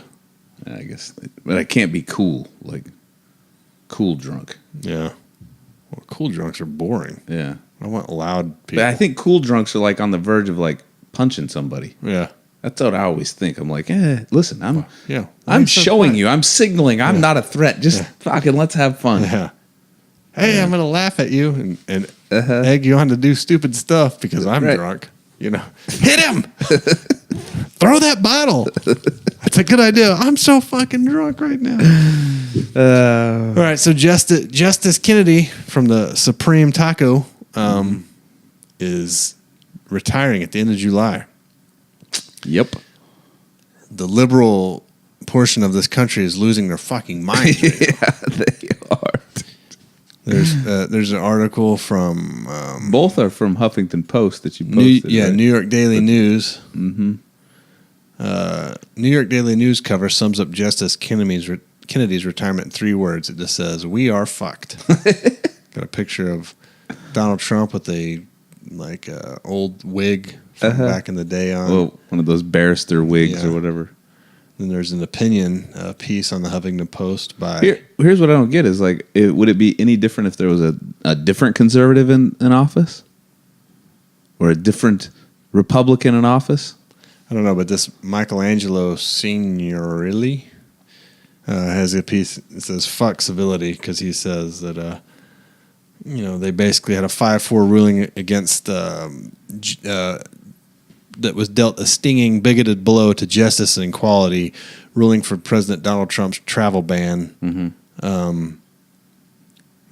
I guess. But I can't be cool. Like, cool drunk. Yeah. Well, cool drunks are boring. Yeah. I want loud people. But I think cool drunks are like on the verge of like punching somebody. Yeah. That's what I always think. I'm like, listen, I'm Yeah. I'm showing you. I'm signaling. I'm not a threat. Just fucking let's have fun. Yeah. Hey, I'm going to laugh at you and egg you on to do stupid stuff because I'm drunk. You know, hit him. Throw that bottle. That's a good idea. I'm so fucking drunk right now. All right. So Justice Kennedy from the Supreme Taco is retiring at the end of July. Yep. The liberal portion of this country is losing their fucking minds. Right Yeah, they are. There's an article from Both are from Huffington Post that you posted. Right? New York Daily News. Mm-hmm. New York Daily News cover sums up Justice Kennedy's retirement in 3 words. It just says, "We are fucked." Got a picture of Donald Trump with a old wig from back in the day on. Well, one of those barrister wigs or whatever. Then there's an opinion piece on the Huffington Post by... Here's what I don't get is like, would it be any different if there was a different conservative in office? Or a different Republican in office? I don't know, but this Michelangelo Signorilli has a piece that says fuck civility because he says that, they basically had a 5-4 ruling against... that was dealt a stinging, bigoted blow to justice and equality, ruling for President Donald Trump's travel ban. Mm-hmm.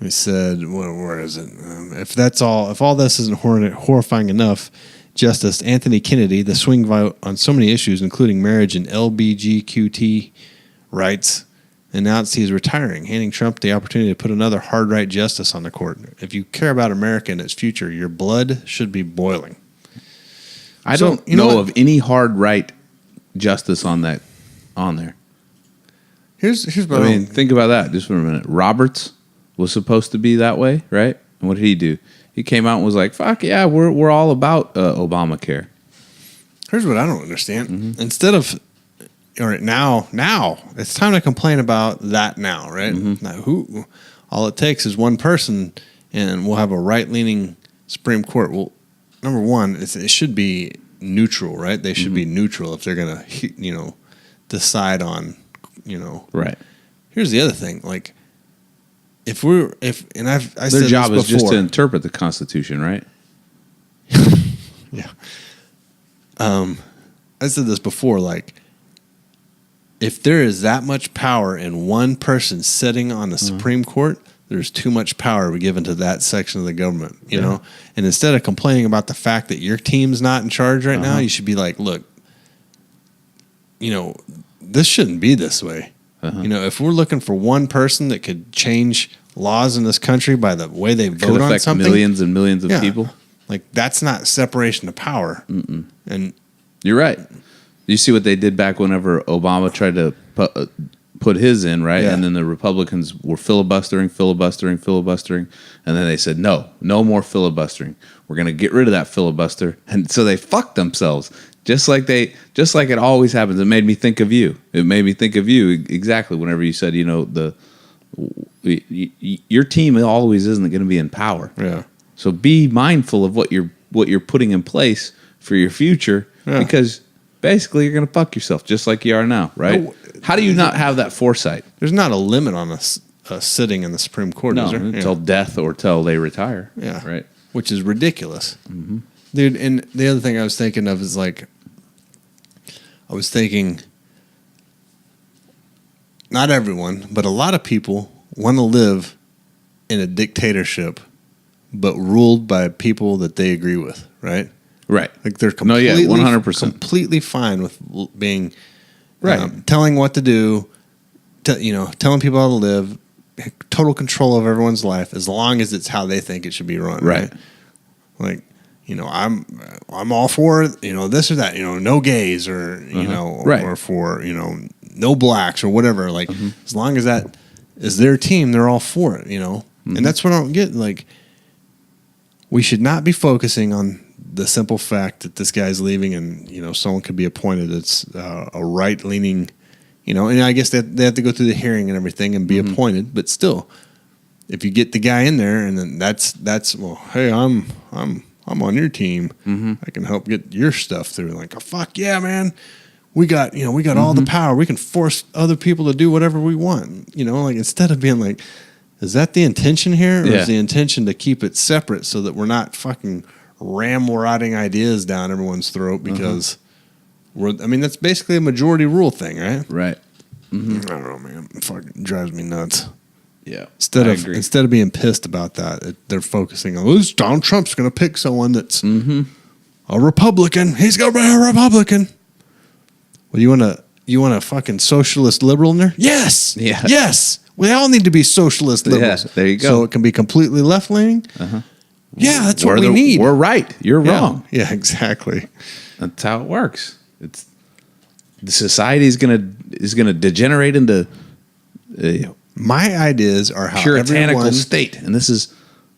He said, where is it? If all this isn't horrifying enough, Justice Anthony Kennedy, the swing vote on so many issues, including marriage and LBGQT rights, announced he's retiring, handing Trump the opportunity to put another hard right justice on the court. If you care about America and its future, your blood should be boiling. I don't know of any hard right justice on there. Here's what I mean, think about that just for a minute. Roberts was supposed to be that way, right? And what did he do? He came out and was like, "Fuck yeah, we're all about Obamacare." Here's what I don't understand. Mm-hmm. Instead of, all right, now it's time to complain about that now, right? Mm-hmm. Now, all it takes is one person, and we'll have a right-leaning Supreme Court. Well, number one, it should be neutral, right? They should be neutral if they're going to, decide on, Right. Here's the other thing, like, I said their job is just to interpret the Constitution, right? Yeah. I said this before, like, if there is that much power in one person sitting on the Supreme Court, there's too much power given to that section of the government, you know? And instead of complaining about the fact that your team's not in charge right now, you should be like, look, this shouldn't be this way. If we're looking for one person that could change laws in this country by the way they vote on something, millions and millions of people. Like, that's not separation of power. Mm-mm. And you're right. You see what they did back whenever Obama tried to put his in, right? Yeah. And then the Republicans were filibustering. And then they said, no more filibustering. We're going to get rid of that filibuster. And so they fucked themselves. Just like it always happens. It made me think of you. Exactly whenever you said, your team always isn't going to be in power. Yeah. So be mindful of what you're putting in place for your future because basically you're going to fuck yourself just like you are now, right? No, how do you not have that foresight? There's not a limit on us sitting in the Supreme Court, is there? Until death or till they retire. Yeah. Right. Which is ridiculous. Mm-hmm. Dude, and the other thing I was thinking of is not everyone, but a lot of people want to live in a dictatorship, but ruled by people that they agree with, right? Right. Like they're completely, 100%. Completely fine with being, telling what to do, telling people how to live, total control of everyone's life, as long as it's how they think it should be run. Right. Like, I'm all for, this or that, no gays or, or for, no blacks or whatever. Like, as long as that is their team, they're all for it, And that's what I don't get. Like, we should not be focusing on the simple fact that this guy's leaving and, someone could be appointed that's a right-leaning, and I guess they have to go through the hearing and everything and be appointed, but still, if you get the guy in there and then that's well, hey, I'm on your team. I can help get your stuff through. Like, oh, fuck yeah, man. We got all the power. We can force other people to do whatever we want. Like instead of being like, is that the intention here? Or is the intention to keep it separate so that we're not fucking ramrodding ideas down everyone's throat because that's basically a majority rule thing, right? Right. I don't know, man. It fucking drives me nuts. Yeah. Instead of being pissed about that, they're focusing on, oh, Donald Trump's going to pick someone that's a Republican. He's going to be a Republican. Well, you want a fucking socialist liberal in there? Yes. Yeah. Yes. We all need to be socialist liberals. Yeah, there you go. So it can be completely left leaning. Yeah, that's what we need. We're right. You're wrong. Yeah, exactly. That's how it works. It's the society is gonna degenerate into my ideas are how puritanical state, and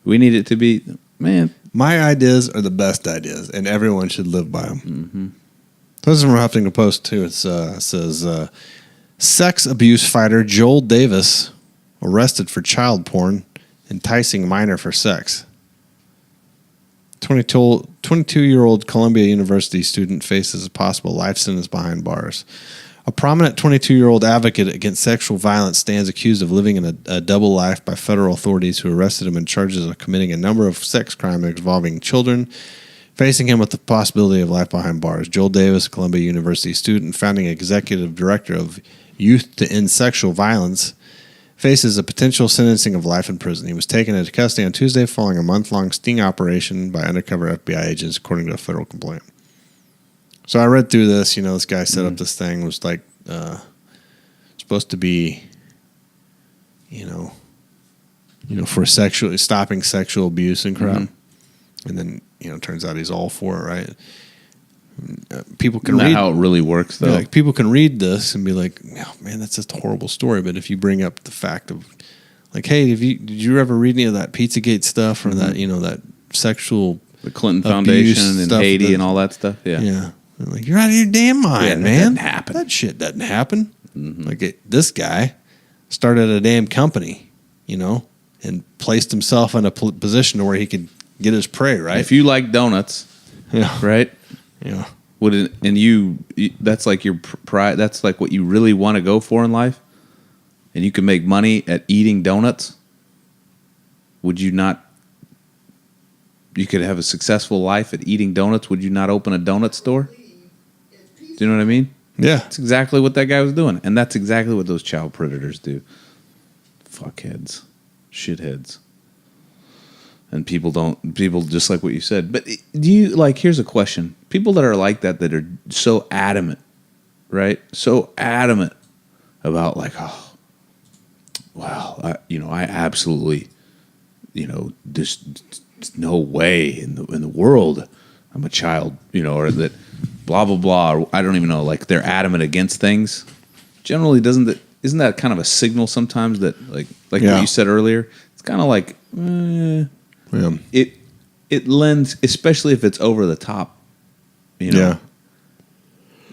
we need it to be. Man, my ideas are the best ideas, and everyone should live by them. This is from Huffington Post too. It says sex abuse fighter Joel Davis arrested for child porn, enticing minor for sex. 22-year-old Columbia University student faces a possible life sentence behind bars. A prominent 22-year-old advocate against sexual violence stands accused of living in a double life by federal authorities who arrested him in charges of committing a number of sex crimes involving children, facing him with the possibility of life behind bars. Joel Davis, a Columbia University student, founding executive director of Youth to End Sexual Violence, faces a potential sentencing of life in prison. He was taken into custody on Tuesday following a month-long sting operation by undercover FBI agents, according to a federal complaint. So I read through this. This guy set up this thing. Was like supposed to be, for stopping sexual abuse and crap. And then turns out he's all for it, right? People can read how it really works, though. Like people can read this and be like, oh, "Man, that's just a horrible story." But if you bring up the fact of, like, "Hey, did you ever read any of that Pizzagate stuff or that that sexual the Clinton Foundation in Haiti and all that stuff?" Yeah. Like, you're out of your damn mind, man. That doesn't happen. That shit doesn't happen. Like this guy started a damn company, and placed himself in a position where he could get his prey, right? If you like donuts, right? Yeah. That's like your pride. That's like what you really want to go for in life, and you can make money at eating donuts. Would you not? You could have a successful life at eating donuts. Would you not open a donut store? Do you know what I mean? Yeah. That's exactly what that guy was doing, and that's exactly what those child predators do. Fuckheads, shitheads. And people just like what you said. But do you, here's a question. People that are like that are so adamant, right? So adamant about I absolutely, there's no way in the world I'm a child, or that blah, blah, blah. Or I don't even know, they're adamant against things. Generally, isn't that kind of a signal sometimes that, like what you said earlier? It's kind of like, yeah. It lends, especially if it's over the top, Yeah.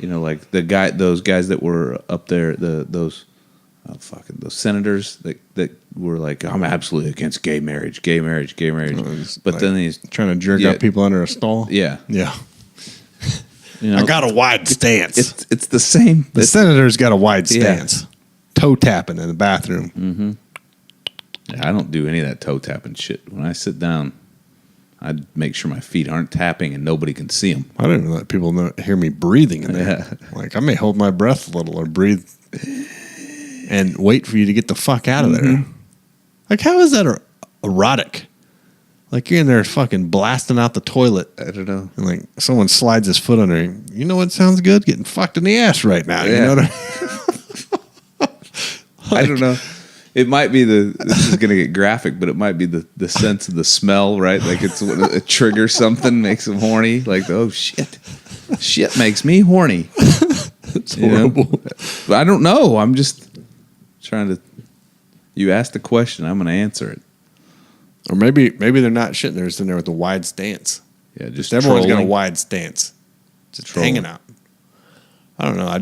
Like those guys that were up there, those senators that were like, I'm absolutely against gay marriage. But then he's trying to jerk out people under a stall. Yeah. Yeah. I got a wide stance. It's the same. The senator's got a wide stance. Toe tapping in the bathroom. Mm-hmm. I don't do any of that toe tapping shit. When I sit down, I make sure my feet aren't tapping and nobody can see them. I don't even let people hear me breathing in there. Like, I may hold my breath a little or breathe and wait for you to get the fuck out of there. Like, how is that erotic? Like, you're in there fucking blasting out the toilet. I don't know. And, like, someone slides his foot under you. You know what sounds good? Getting fucked in the ass right now. Yeah. You know what I don't know. It might be this is going to get graphic, but it might be the sense of the smell, right? Like it's a trigger something, makes them horny. Like, oh, shit. Shit makes me horny. It's horrible. But I don't know. I'm just trying to... You asked the question, I'm going to answer it. Or maybe they're not shitting. They're just in there with a wide stance. Yeah, just everyone's got a trolling. wide stance, just Trolling. hanging out. I don't know.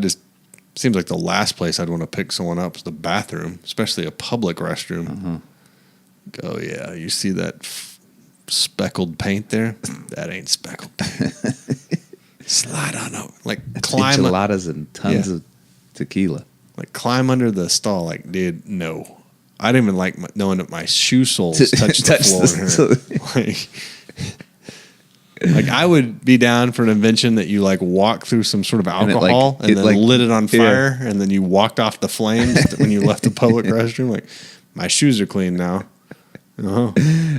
Seems like the last place I'd want to pick someone up is the bathroom, especially a public restroom. Oh yeah, you see that speckled paint there? That ain't speckled paint. Slide on over, like climb, Enchiladas and tons Yeah. of tequila. like climb under the stall. Like, dude, no. I didn't even like knowing that my shoe soles touched the floor. Like I would be down for an invention that you like walk through some sort of And it, alcohol and, it, then lit it on fire and then you walked off the flames when you left the public restroom. Like my shoes are clean now. Uh-huh.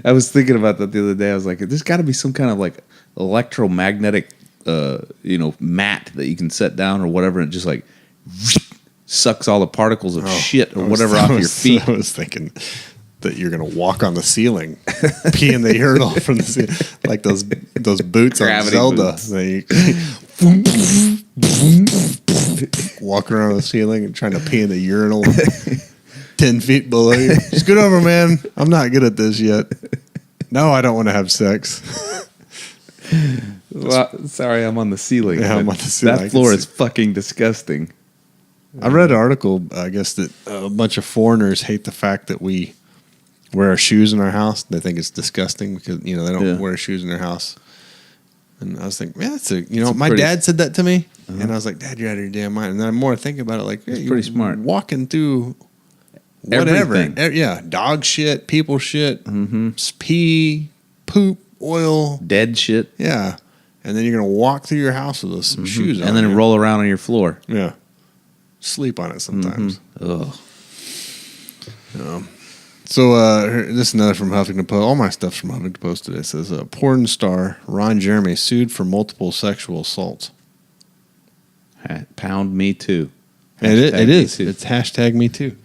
I was thinking about that the other day. I was like, there's got to be some kind of like electromagnetic, mat that you can set down or whatever, and it just like sucks all the particles of shit or whatever off your feet. I was thinking that you're gonna walk on the ceiling, pee in the urinal from the ceiling, like those boots Gravity on Zelda. boots. They walk around the ceiling and trying to pee in the urinal 10 feet below you. Scoot over, man. I'm not good at this yet. No, I don't want to have sex. Well, sorry, I'm on the ceiling. Yeah, I'm but on the ceiling. I That can floor see. is fucking disgusting. I read an article, I guess, that a bunch of foreigners hate the fact that we wear our shoes in our house. They think it's disgusting because, they don't wear shoes in their house. And I was thinking, yeah, my dad said that to me. And I was like, Dad, you're out of your damn mind. And then I'm more thinking about it like, yeah, you're pretty smart. walking through whatever. Everything. Yeah, dog shit, people shit, pee, poop, oil. Dead shit. Yeah. And then you're going to walk through your house with those shoes on. And then you. roll around on your floor. Yeah. Sleep on it sometimes. Ugh. So this is another from Huffington Post. All my stuff's from Huffington Post today. It says porn star Ron Jeremy sued for multiple sexual assaults. Pound me too. And it Hashtag me is. too. It's hashtag me too.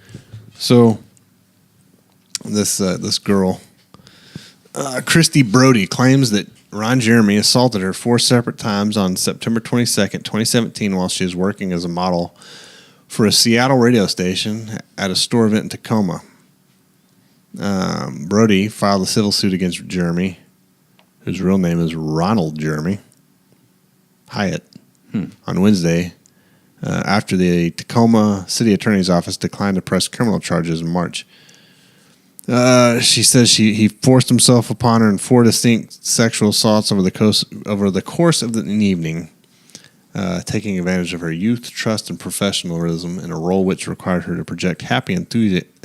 So this girl, Christy Brody, claims that Ron Jeremy assaulted her 4 separate times on September 22nd, 2017, while she was working as a model for a Seattle radio station at a store event in Tacoma. Brody filed a civil suit against Jeremy, whose real name is Ronald Jeremy Hyatt, on Wednesday after the Tacoma City Attorney's Office declined to press criminal charges in March. She says he forced himself upon her in 4 distinct sexual assaults over the course of the evening, taking advantage of her youth, trust, and professionalism in a role which required her to project happy enthusiasm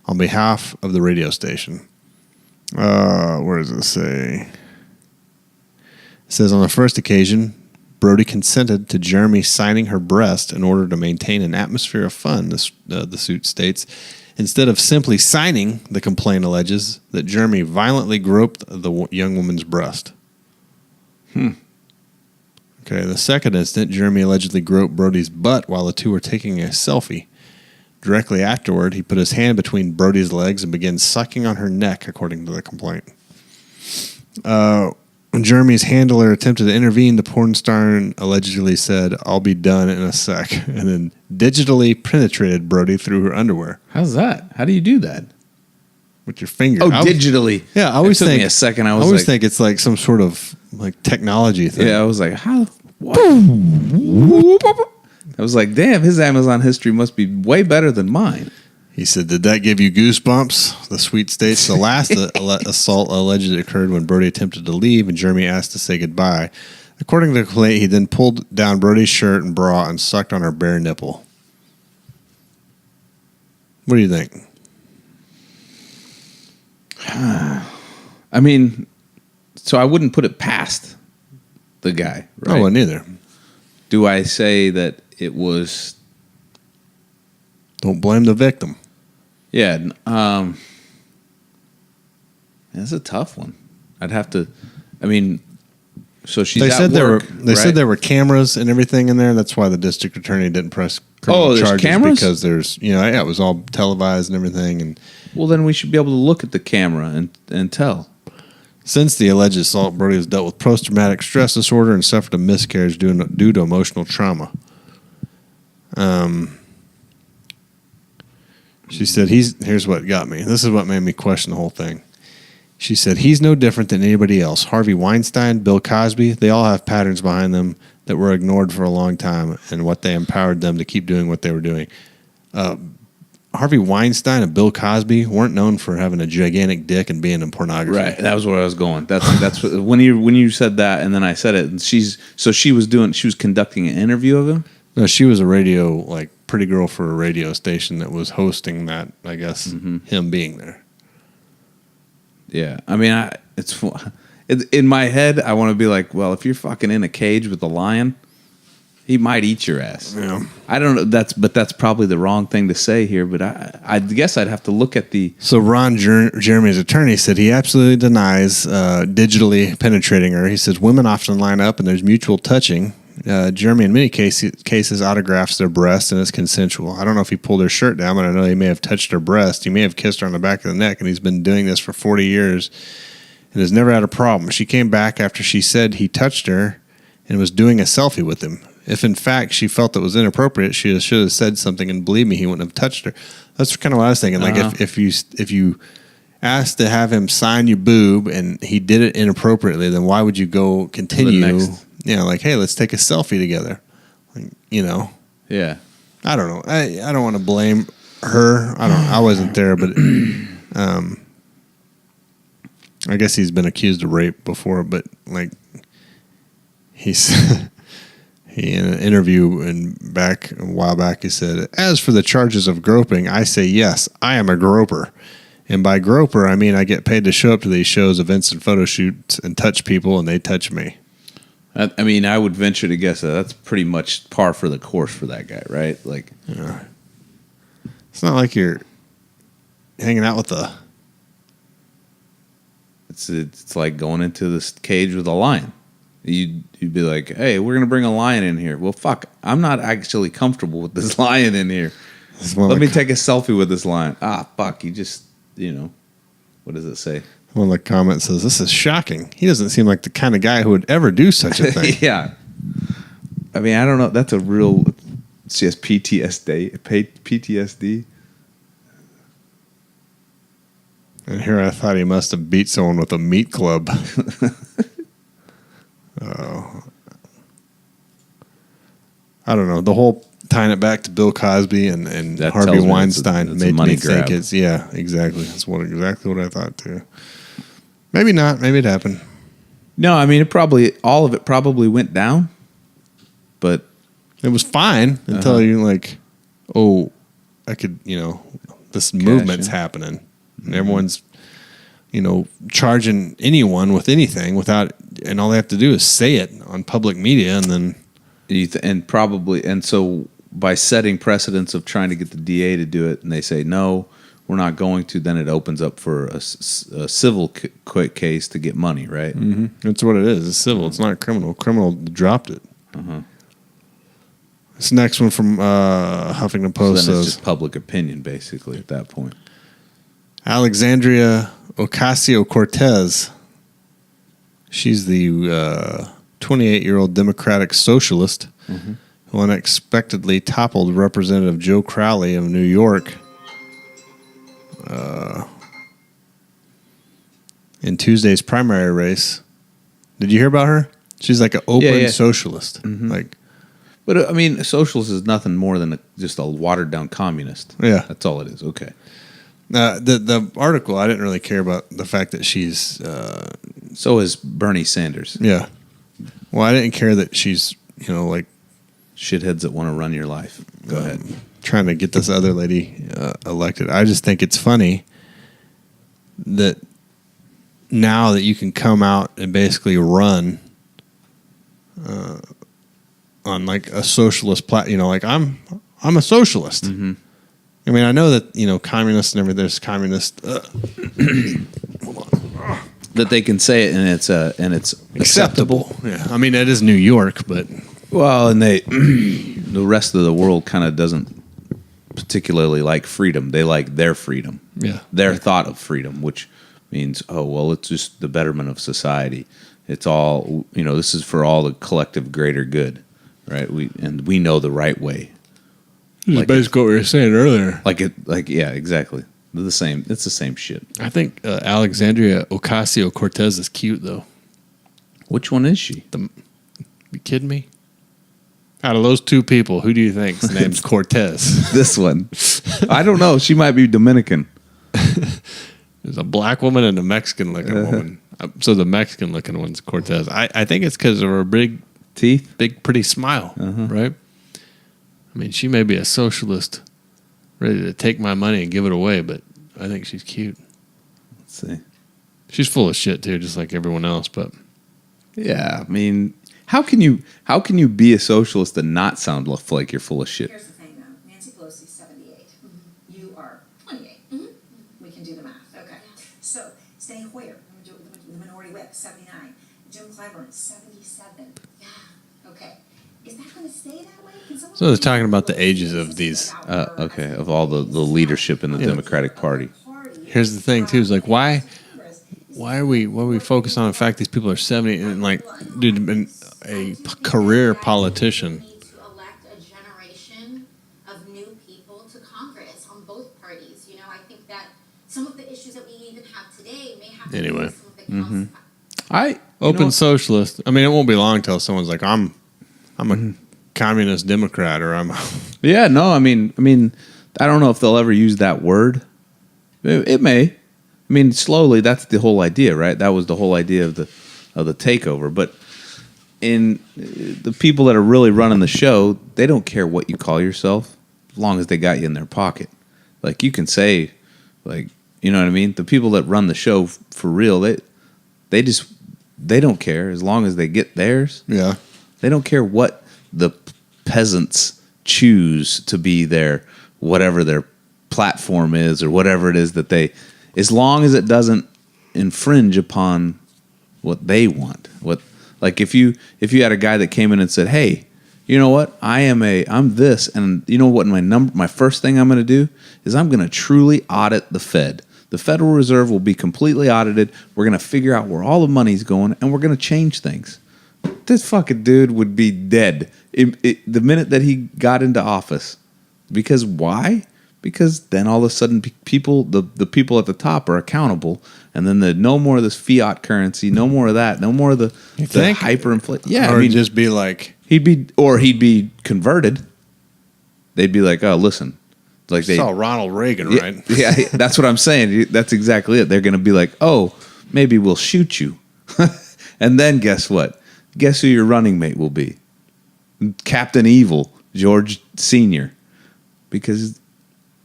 on behalf of the radio station. Where does it say? It says on the first occasion, Brody consented to Jeremy signing her breast in order to maintain an atmosphere of fun, the suit states. Instead of simply signing, the complaint alleges that Jeremy violently groped the young woman's breast. Okay, the second incident, Jeremy allegedly groped Brody's butt while the two were taking a selfie. Directly afterward, he put his hand between Brody's legs and began sucking on her neck, according to the complaint. When Jeremy's handler attempted to intervene, the porn star allegedly said, "I'll be done in a sec," and then digitally penetrated Brody through her underwear How's that? How do you do that? with your finger. Oh, digitally. Yeah, I always It took think me a second. I I was always like, think it's like some sort of like technology thing. yeah, I was like, how? What? I was like, damn, his Amazon history must be way better than mine. He said, "Did that give you goosebumps?" The suite states the last assault allegedly occurred when Brody attempted to leave and Jeremy asked to say goodbye. According to the complaint, he then pulled down Brody's shirt and bra and sucked on her bare nipple. What do you think? I mean, so I wouldn't put it past the guy, right? I wouldn't either. Do I say that it was? Don't blame the victim. Yeah, that's a tough one. I'd have to. I mean, so she's They at said work. they said there were cameras and everything in there. That's why the district attorney didn't press criminal there's charges cameras? because there's it was all televised and everything. And Well, then we should be able to look at the camera and tell. since the alleged assault, Brody has dealt with post-traumatic stress disorder and suffered a miscarriage due to emotional trauma. She said, here's what got me. This is what made me question the whole thing. She said, he's no different than anybody else. Harvey Weinstein, Bill Cosby, they all have patterns behind them that were ignored for a long time and what they empowered them to keep doing what they were doing. Harvey Weinstein and Bill Cosby weren't known for having a gigantic dick and being in pornography. Right, that was where I was going. That's when you said that, and then I said it, and she was conducting an interview of him. No, she was a radio, like, pretty girl for a radio station that was hosting that, I guess, him being there. Yeah, I mean, it's in my head. I want to be like, well, if you're fucking in a cage with a lion, he might eat your ass. Yeah. I don't know. That's probably the wrong thing to say here. But I guess I'd have to look at the. So Ron Jeremy's attorney said he absolutely denies digitally penetrating her. He says women often line up and there's mutual touching. Jeremy, in many cases, autographs their breast and is consensual. I don't know if he pulled her shirt down, but I know he may have touched her breast. He may have kissed her on the back of the neck, and he's been doing this for 40 years and has never had a problem. She came back after she said he touched her and was doing a selfie with him. If, in fact, she felt it was inappropriate, she should have said something, and believe me, he wouldn't have touched her. That's kind of what I was thinking. Like, if you asked to have him sign your boob and he did it inappropriately, then why would you go continue? Like, hey, let's take a selfie together. Like, Yeah. I don't know. I don't want to blame her. I wasn't there, but I guess he's been accused of rape before. But like, he in an interview a while back, he said, "As for the charges of groping, I say yes, I am a groper." And by groper, I mean I get paid to show up to these shows, events, and photo shoots and touch people, and they touch me. I mean, I would venture to guess that's pretty much par for the course for that guy, right? Like, it's not like you're hanging out with a. It's like going into this cage with a lion. You'd be like, hey, we're gonna bring a lion in here. Well, fuck, I'm not actually comfortable with this lion in here. Let me take a selfie with this lion. Fuck, you just, what does it say? One of the comments says, "This is shocking. He doesn't seem like the kind of guy who would ever do such a thing." Yeah. I mean, I don't know. That's a real PTSD. And here I thought he must have beat someone with a meat club. I don't know. The whole tying it back to Bill Cosby and Harvey Weinstein made me think it's, yeah, exactly. That's exactly what I thought too. Maybe not. Maybe it happened. No, I mean, all of it probably went down, but it was fine until you like, oh, I could, this movement's happening, and everyone's, charging anyone with anything without, and all they have to do is say it on public media, and then, and so by setting precedents of trying to get the DA to do it, and they say no, we're not going to, then it opens up for a civil case to get money, right? Mm-hmm. That's what it is. It's civil. It's not criminal. Criminal dropped it. This next one from Huffington Post so then says, it's just public opinion, basically, at that point. Alexandria Ocasio-Cortez. She's the 28-year-old Democratic socialist who unexpectedly toppled Representative Joe Crowley of New York in Tuesday's primary race. Did you hear about her? She's like an open socialist. But I mean, a socialist is nothing more than just a watered down communist. Yeah, that's all it is. Okay. The article, I didn't really care about the fact that she's. So is Bernie Sanders. Yeah. Well, I didn't care that she's like shitheads that want to run your life. Go ahead. Trying to get this other lady elected. I just think it's funny that now that you can come out and basically run on like a socialist like I'm a socialist. I mean, I know that communists and everything. There's communist. Hold on. That they can say it and it's acceptable. Yeah, I mean it is New York, but and the rest of the world kind of doesn't particularly like freedom. They like their freedom. Yeah, their thought of freedom, which means it's just the betterment of society. It's all this is for all the collective greater good, right? We know the right way. Like basically what we were saying earlier. Yeah, exactly. the same. It's the same shit. I think Alexandria Ocasio-Cortez is cute, though. Which one is she? You kidding me? Out of those two people, who do you think's name's Cortez? This one. I don't know. She might be Dominican. There's a black woman and a Mexican-looking woman. So the Mexican-looking one's Cortez. I think it's because of her big teeth, big pretty smile, right? I mean, she may be a socialist, ready to take my money and give it away, but I think she's cute. Let's see. She's full of shit too, just like everyone else. But yeah, I mean, how can you be a socialist and not sound like you're full of shit? Here's the thing, though. Nancy Pelosi's 78. You are 28. We can do the math. Okay. So, Steny Hoyer, the minority whip, 79. Jim Clyburn, 77. Yeah. Okay. Is that going to stay that way? So they're talking about the ages of these. Of all the leadership in the Democratic Party. Here's the thing too: is like why are we focused on the fact these people are 70 and like, dude, a career politician. Need to elect a generation of new people to Congress on both parties. You know, I think that some of the issues that we even have today may have to do with some of the consequences. Open socialist. I mean, it won't be long till someone's like, I'm a communist Democrat, or I'm. Yeah, no, I mean, I don't know if they'll ever use that word. It may. I mean, slowly. That's the whole idea, right? That was the whole idea of the takeover. But in the people that are really running the show, they don't care what you call yourself, as long as they got you in their pocket. Like you can say, like, you know what I mean. The people that run the show for real, they don't care as long as they get theirs. Yeah. They don't care what the peasants choose to be their whatever their platform is or whatever it is that they, as long as it doesn't infringe upon what they want. What, like if you had a guy that came in and said, "Hey, you know what? I'm this, and you know what? My first thing I'm going to do is I'm going to truly audit the Fed. The Federal Reserve will be completely audited. We're going to figure out where all the money's going, and we're going to change things." This fucking dude would be dead the minute that he got into office. Because why? Because then all of a sudden people, the people at the top are accountable, and then no more of this fiat currency, no more of that, no more of the hyperinflation. Yeah, or just be like he'd be converted. They'd be like, "Oh, listen." Like they saw Ronald Reagan, yeah, right? Yeah, that's what I'm saying. That's exactly it. They're going to be like, "Oh, maybe we'll shoot you." And then guess what? Guess who your running mate will be? Captain Evil, George Sr. Because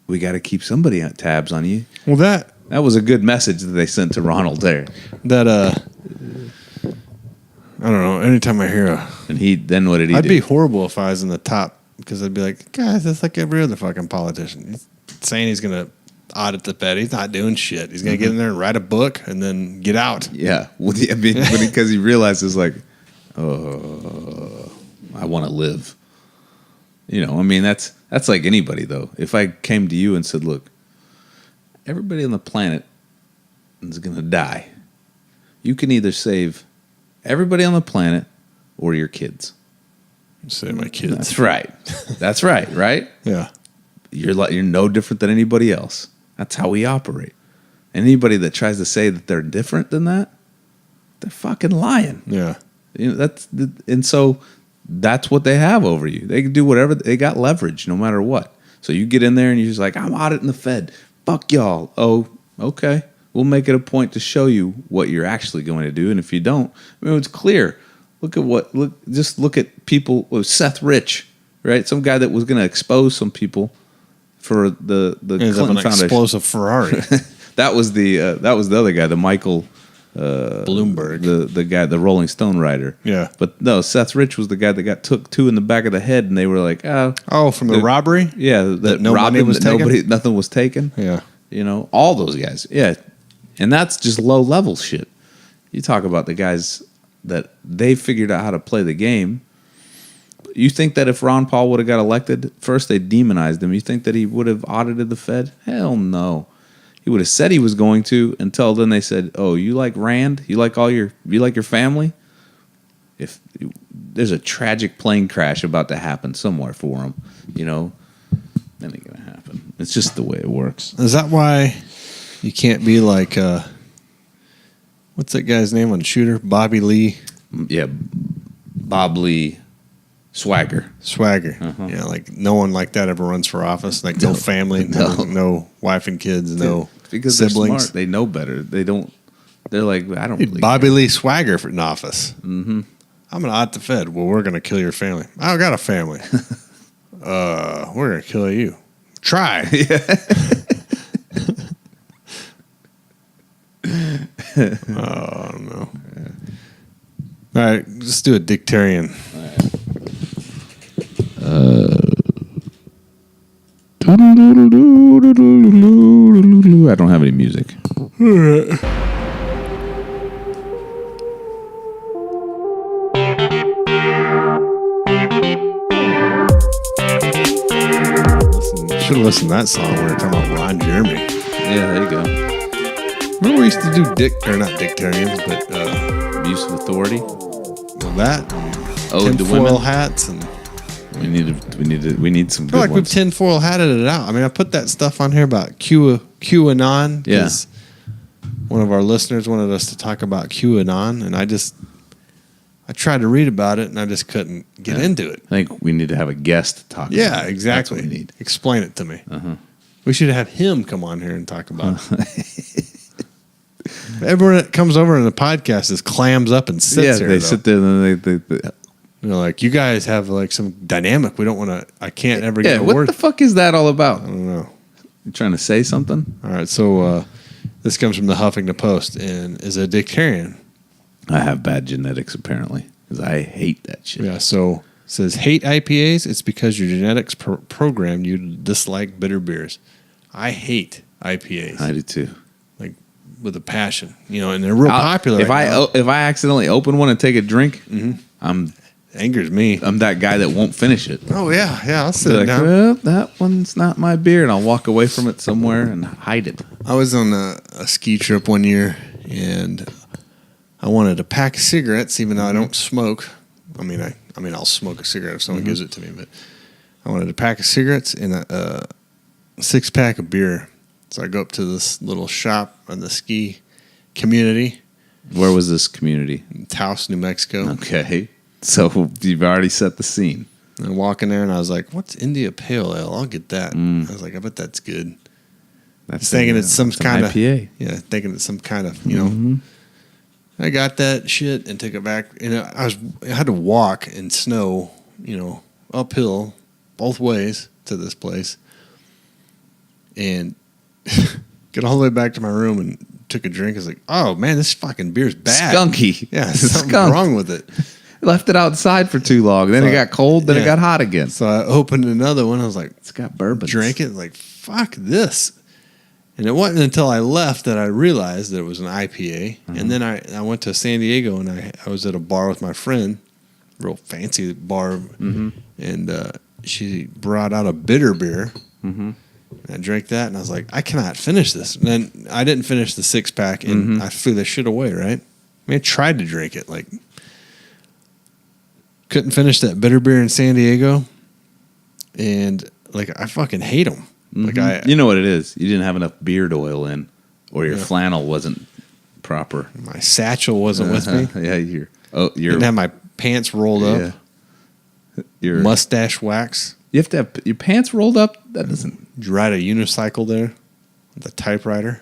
we got to keep somebody on tabs on you. Well, that was a good message that they sent to Ronald there. That I don't know. Anytime I hear then what did he do? I'd be horrible if I was in the top, because I'd be like, guys, that's like every other fucking politician. He's saying he's going to audit the Fed. He's not doing shit. He's going to get in there and write a book and then get out. Yeah. Well, I mean, because he realizes like, I want to live. You know, I mean, that's like anybody, though. If I came to you and said, look, everybody on the planet is going to die. You can either save everybody on the planet or your kids. Save my kids. That's right. That's right, right? Yeah. You're no different than anybody else. That's how we operate. Anybody that tries to say that they're different than that, they're fucking lying. Yeah. You know, and so that's what they have over you. They can do whatever. They got leverage no matter what. So you get in there and you're just like, I'm auditing the Fed. Fuck y'all. Oh, okay. We'll make it a point to show you what you're actually going to do. And if you don't, I mean, it's clear. Look at people. Seth Rich, right? Some guy that was going to expose some people for the Clinton Foundation. Explosive Ferrari. That was the other guy, the Michael Bloomberg, the guy, the Rolling Stone writer. Yeah, but no, Seth Rich was the guy that got took two in the back of the head, and they were like, from the robbery. Yeah, that no money was taken. Nothing was taken. Yeah, you know, all those guys. Yeah, and that's just low level shit. You talk about the guys that they figured out how to play the game. You think that if Ron Paul would have got elected, first they demonized him. You think that he would have audited the Fed? Hell no. He would have said he was going to, until then they said, "Oh, you like Rand? You like your family? If there's a tragic plane crash about to happen somewhere for him, you know, that ain't gonna happen." It's just the way it works. Is that why you can't be like what's that guy's name on the Shooter? Bobby Lee Yeah, Bob Lee Swagger. Yeah, like no one like that ever runs for office. Like no family, no wife and kids, no Because siblings. they're smart. They know better. They don't. They're like, I don't. Dude, Really Bobby care. Lee Swagger for in office. Mm-hmm. I'm gonna audit the Fed. Well, we're gonna kill your family. I got a family. We're gonna kill you. Try. Oh no. All right, let's do a dictarian. I don't have any music. Should have listened to that song. We were talking about Ron Jeremy. Yeah, there you go. Remember we used to do not dictarians, but Abuse of authority. well, that Oh, the tinfoil women. hats and. We need some I feel good like we've ones. tinfoil hatted it out. I mean, I put that stuff on here about Q Anon. Yeah. One of our listeners wanted us to talk about Q Anon, and I tried to read about it, and I just couldn't get into it. I think we need to have a guest talk. Yeah, about it. exactly. That's what we need. Explain it to me. We should have him come on here and talk about it. Everyone that comes over in the podcast just clams up and sits Yeah, there. they though. sit there and they You know, like you guys have like some dynamic. We don't want to. I can't ever get a what word. the fuck is that all about? I don't know. You trying to say something? All right, so this comes from the Huffington Post and is a dictarian. I have bad genetics apparently because I hate that shit. Yeah, so it says hate IPAs. It's because your genetics programmed you to dislike bitter beers. I hate IPAs. I do too. Like with a passion, you know, and they're real popular. If right now. if I accidentally open one and take a drink, Angers me. I'm that guy that won't finish it. Oh yeah, I'll Be sit like, down. well, that one's not my beer, and I'll walk away from it somewhere and hide it. I was on a ski trip one year, and I wanted a pack of cigarettes, even though I don't smoke. I mean, I'll smoke a cigarette if someone gives it to me, but I wanted a pack of cigarettes and a 6-pack of beer. So I go up to this little shop in the ski community, Where was this community? Taos, New Mexico. Okay, so you've already set the scene. And I walk in there, and I was like, "What's India Pale Ale? I'll get that." I was like, "I bet that's good." That's Thinking it's some kind of IPA. Yeah, thinking it's some kind of, you know. I got that shit and took it back. And I had to walk in snow, you know, uphill both ways to this place, and get all the way back to my room and took a drink. I was like, "Oh man, this fucking beer's bad, Skunky. Yeah, something Skunk. wrong with it." Left it outside for too long. Then So- it got cold. Then it yeah. got hot again. So I opened another one. I was like, It's got bourbon. drank it, like, fuck this. And it wasn't until I left that I realized that it was an IPA. And then I went to San Diego, and I was at a bar with my friend, real fancy bar, and she brought out a bitter beer. And I drank that, and I was like, I cannot finish this. And then I didn't finish the 6-pack, and I threw that shit away, right? I mean, I tried to drink it, like, couldn't finish that bitter beer in San Diego, and like I fucking hate them. Like You know what it is? You didn't have enough beard oil in, or your flannel wasn't proper. my satchel wasn't with me. Yeah, you're Didn't have my pants rolled up. Yeah. Your Mustache wax. You have to have your pants rolled up. That doesn't. Did you ride a unicycle there with a typewriter,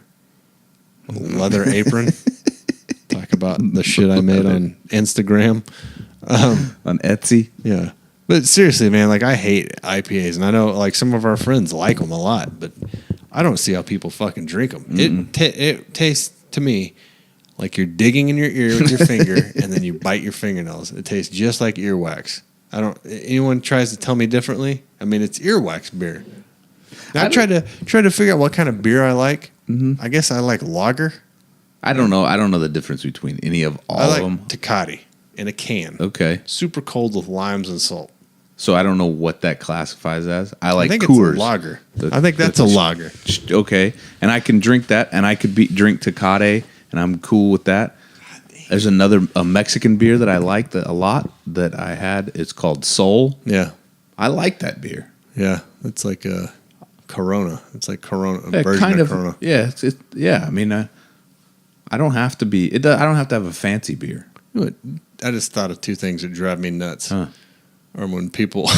a leather apron? Talk about the shit I made on Instagram. On Etsy. Yeah. But seriously, man, like I hate IPAs, and I know like some of our friends like them a lot, but I don't see how people fucking drink them. It tastes to me like you're digging in your ear with your finger, and then you bite your fingernails. It tastes just like earwax. Anyone tries to tell me differently? I mean, it's earwax beer. Now, I tried to figure out what kind of beer I like. I guess I like lager. I don't know. I don't know the difference between any of all I like of them. Tecate in a can. Okay. Super cold with limes and salt. So I don't know what that classifies as. I like I think Coors. it's a lager. I think that's a lager. Okay. And I can drink that, and I could drink Tecate, and I'm cool with that. There's a Mexican beer that I like a lot that I had. It's called Soul. Yeah. I like that beer. Yeah. It's like Corona. It's like Corona, a Yeah, version kind of of. Corona. Yeah, yeah. I mean, I don't have to be. I don't have to have a fancy beer. You know what? I just thought of two things that drive me nuts. Huh. Or when people,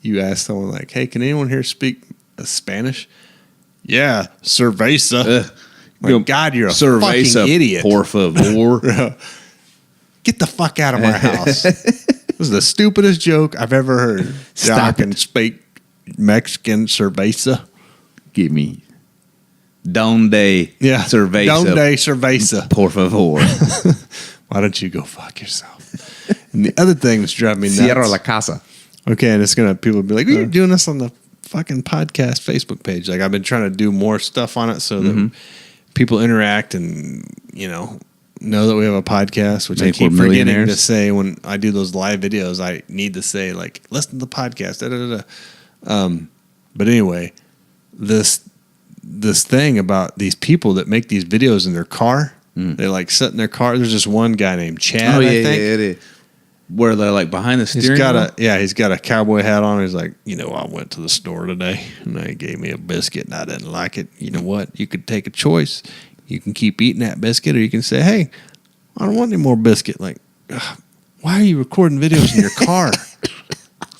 you ask someone like, "Hey, can anyone here speak Spanish?" Yeah, cerveza. My God, you're a Cerveza, fucking idiot. por favor. Get the fuck out of my house. This is the stupidest joke I've ever heard. Stop I can it. speak Mexican cerveza. Give me donde Yeah. cerveza. Donde cerveza. Por favor. Why don't you go fuck yourself? And the other thing that's driving me nuts. Cierra la casa. Okay, and it's gonna people be like, "You're doing this on the fucking podcast Facebook page." Like I've been trying to do more stuff on it so that people interact and know that we have a podcast, which I Make keep we're forgetting to millionaires. say when I do those live videos. I need to say like, "Listen to the podcast." Da, da, da, da. But anyway, this thing about these people that make these videos in their car. They like sit in their car. There's just one guy named Chad. I think. Yeah. Where they're like behind the steering wheel. He's got a cowboy hat on. He's like, I went to the store today and they gave me a biscuit and I didn't like it. You know what? You could take a choice. You can keep eating that biscuit, or you can say, "Hey, I don't want any more biscuit." Like, ugh, why are you recording videos in your car?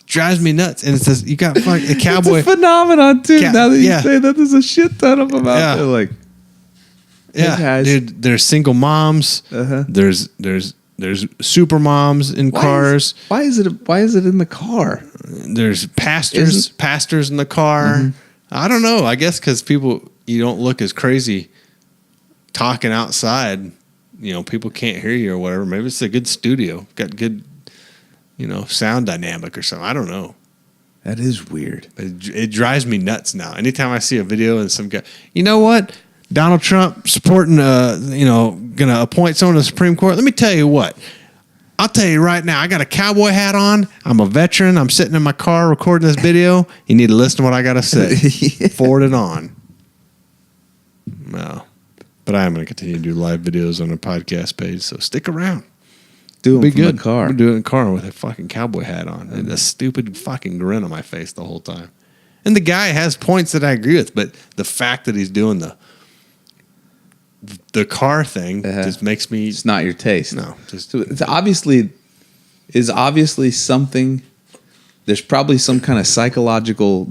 Drives me nuts. And it says you got a cowboy. It's a phenomenon too. Now that you yeah. say that, there's a shit ton of them out there. Like, Yeah, hey guys. dude. There's single moms. Uh-huh. There's super moms in cars. Why is it in the car? There's pastors in the car. I don't know. I guess because you don't look as crazy talking outside. People can't hear you or whatever. Maybe it's a good studio, got good, sound dynamic or something. I don't know. That is weird. It drives me nuts now. Anytime I see a video and some guy, you know what? Donald Trump supporting, going to appoint someone to the Supreme Court. Let me tell you what. I'll tell you right now, I got a cowboy hat on. I'm a veteran. I'm sitting in my car recording this video. You need to listen to what I got to say. Forward it on. No. But I am going to continue to do live videos on the podcast page, so stick around. Do Be it from good. the car. I'm doing it in the car with a fucking cowboy hat on and a stupid fucking grin on my face the whole time. And the guy has points that I agree with, but the fact that he's doing the car thing just makes me. It's not your taste. No, So it's obviously something. There's probably some kind of psychological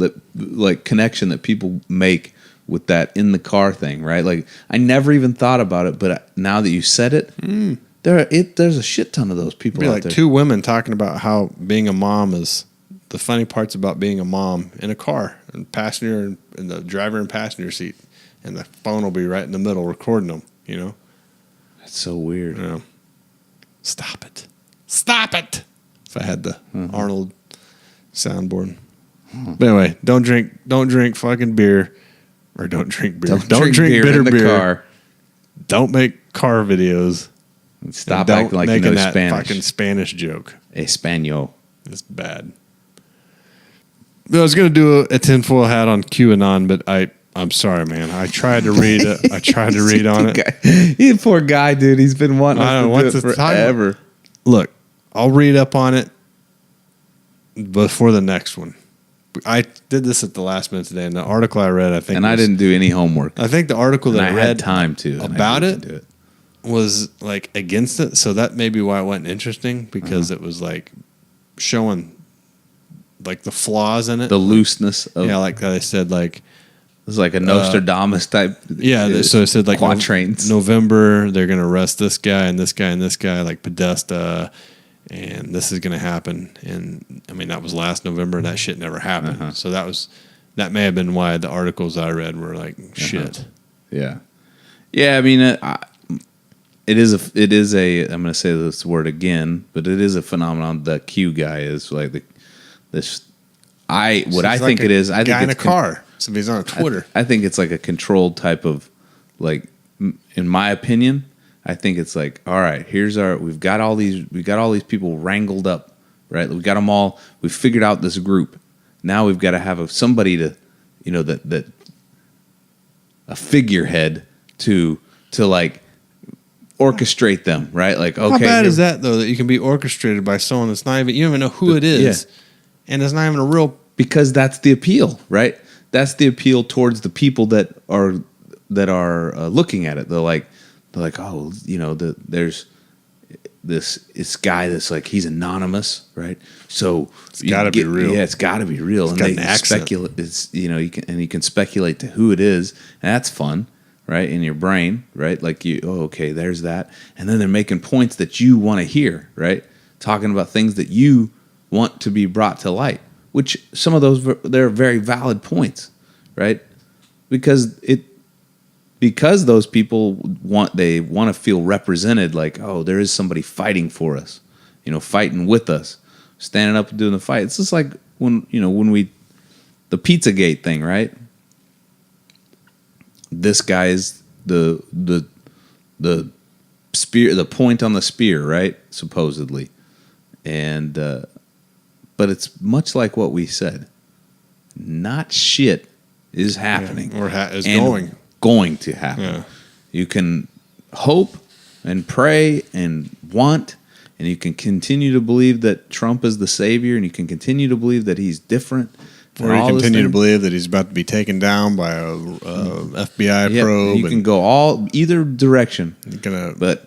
connection that people make with that in the car thing, right? Like I never even thought about it, but now that you said it, there's a shit ton of those people be out like there. two women talking about how being a mom is the funny parts about being a mom in a car, and passenger and the driver and passenger seat, and the phone will be right in the middle recording them. That's so weird. Stop it. If I had the Arnold soundboard. But anyway, don't drink fucking beer. Or don't drink beer. Don't drink bitter in the beer. car. Don't make car videos. Stop And acting like making you know that Spanish. fucking Spanish joke. Espanol. It's bad. I was going to do a tinfoil hat on Q Anon, but I'm sorry, man. I tried to read it. I tried to read on it. You poor guy, dude. He's been wanting I us don't know, to what's do it the title? forever. Look, I'll read up on it before the next one. I did this at the last minute today, and the article I read, I didn't do any homework. I think the article that And I I read had time to about I it didn't do it. was like against it, so that may be why it wasn't interesting, because it was like showing like the flaws in it, The looseness of like they said, like it's like a Nostradamus type. so it said like quatrains. November they're gonna arrest this guy and this guy and this guy, like Podesta, and this is gonna happen. And I mean that was last November, and that shit never happened. So that may have been why the articles I read were like shit. Yeah. I mean, it is a. I'm going to say this word again, but it is a phenomenon. The Q guy is like this. I think it is. I think guy in a it's car. Somebody's on Twitter. I think it's like a controlled type of, like, in my opinion, I think it's like, all right, we've got all these people wrangled up, right? We got them all. We figured out this group. Now we've got to have somebody to, that a figurehead to like orchestrate them, right? Like, okay, How bad is that though? That you can be orchestrated by someone that's not even, you don't even know who it is, and it's not even a real. Because that's the appeal, right? that's the appeal towards the people that are looking at it. They're like, oh, there's this guy that's like, he's anonymous, right? So It's gotta be real. Yeah, it's got to be real. It's got an accent. speculate. It's you can speculate to who it is, and that's fun, right? In your brain, right? Like okay, there's that, and then they're making points that you want to hear, right? Talking about things that you want to be brought to light, which some of those they're very valid points, right? Because those people want to feel represented, like, oh, there is somebody fighting for us, fighting with us, standing up and doing the fight. It's just like when the Pizzagate thing, right? This guy's the spear, the point on the spear, right? Supposedly, and but it's much like what we said. Not shit is happening, or is going to happen. Yeah. You can hope and pray and want, and you can continue to believe that Trump is the savior, and you can continue to believe that he's different. Or you continue to believe that he's about to be taken down by a FBI probe. You can go either direction. But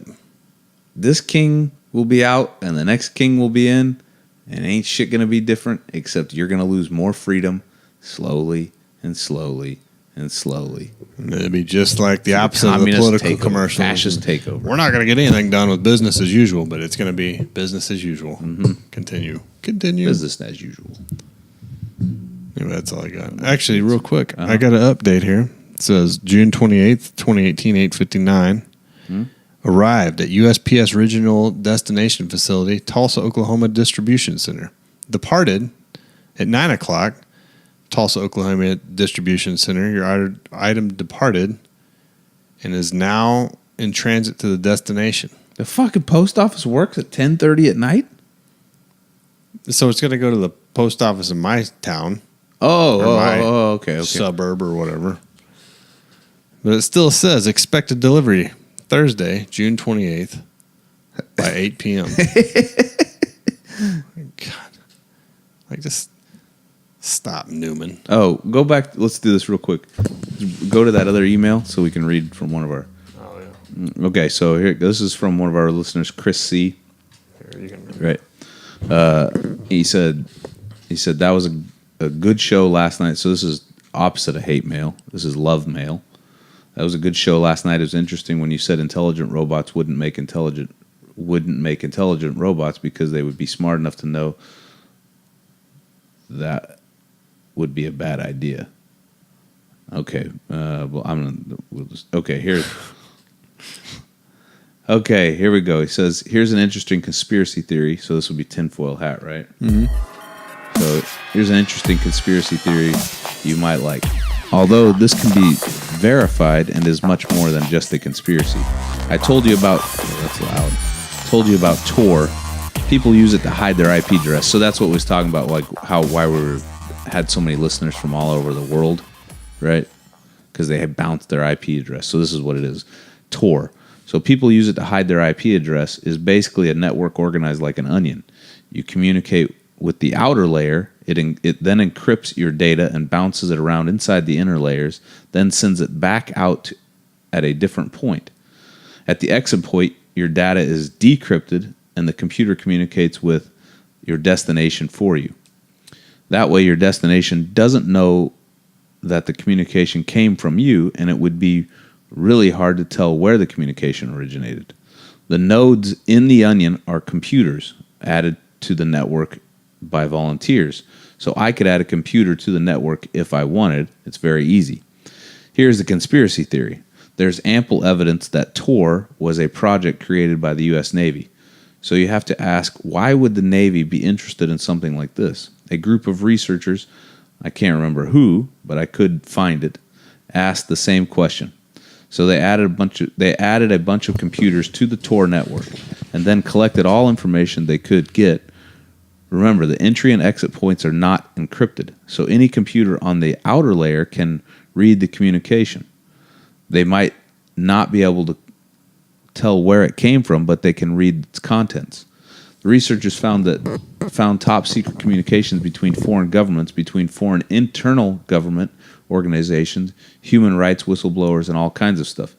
this king will be out, and the next king will be in, and ain't shit going to be different, except you're going to lose more freedom slowly and slowly and slowly. It'd be just like the opposite of the political commercial. Fascist takeover. We're not going to get anything done with business as usual, but it's going to be business as usual. Mm-hmm. Continue. Business as usual. Anyway, that's all I got. Actually, real quick, I got an update here. It says June 28th, 2018, 8:59. Arrived at USPS Regional Destination Facility, Tulsa, Oklahoma Distribution Center. Departed at 9 o'clock. Tulsa, Oklahoma Distribution Center. Your item departed and is now in transit to the destination. The fucking post office works at 10:30 at night? So it's going to go to the post office in my town. Okay. Suburb or whatever. But it still says expected delivery Thursday, June 28th by 8 p.m. God. Like, just stop, Newman. Oh, go back. Let's do this real quick. Go to that other email so we can read from one of our... Oh, yeah. Okay, so here, this is from one of our listeners, Chris C. Here, you can read. Right. He said that was a good show last night. So this is opposite of hate mail. This is love mail. That was a good show last night. It was interesting when you said intelligent robots wouldn't make intelligent robots because they would be smart enough to know that would be a bad idea. Okay. Okay, here we go. He says, here's an interesting conspiracy theory. So this would be tinfoil hat, right? Mm-hmm. So here's an interesting conspiracy theory you might like. Although this can be verified and is much more than just a conspiracy. I told you about... Oh, that's loud. Told you about Tor. People use it to hide their IP address. So that's what we was talking about, like why we had so many listeners from all over the world, right? Because they had bounced their IP address. So this is what it is. Tor. So people use it to hide their IP address is basically a network organized like an onion. You communicate with the outer layer. It then encrypts your data and bounces it around inside the inner layers, then sends it back out at a different point. At the exit point, your data is decrypted and the computer communicates with your destination for you. That way, your destination doesn't know that the communication came from you, and it would be really hard to tell where the communication originated. The nodes in the onion are computers added to the network by volunteers. So I could add a computer to the network if I wanted. It's very easy. Here's the conspiracy theory. There's ample evidence that Tor was a project created by the U.S. Navy. So you have to ask, why would the Navy be interested in something like this? A group of researchers, I can't remember who, but I could find it, asked the same question. So they added a bunch of computers to the Tor network and then collected all information they could get. Remember, the entry and exit points are not encrypted, so any computer on the outer layer can read the communication. They might not be able to tell where it came from, but they can read its contents. The researchers found top secret communications between foreign governments, between foreign internal government organizations, human rights whistleblowers, and all kinds of stuff.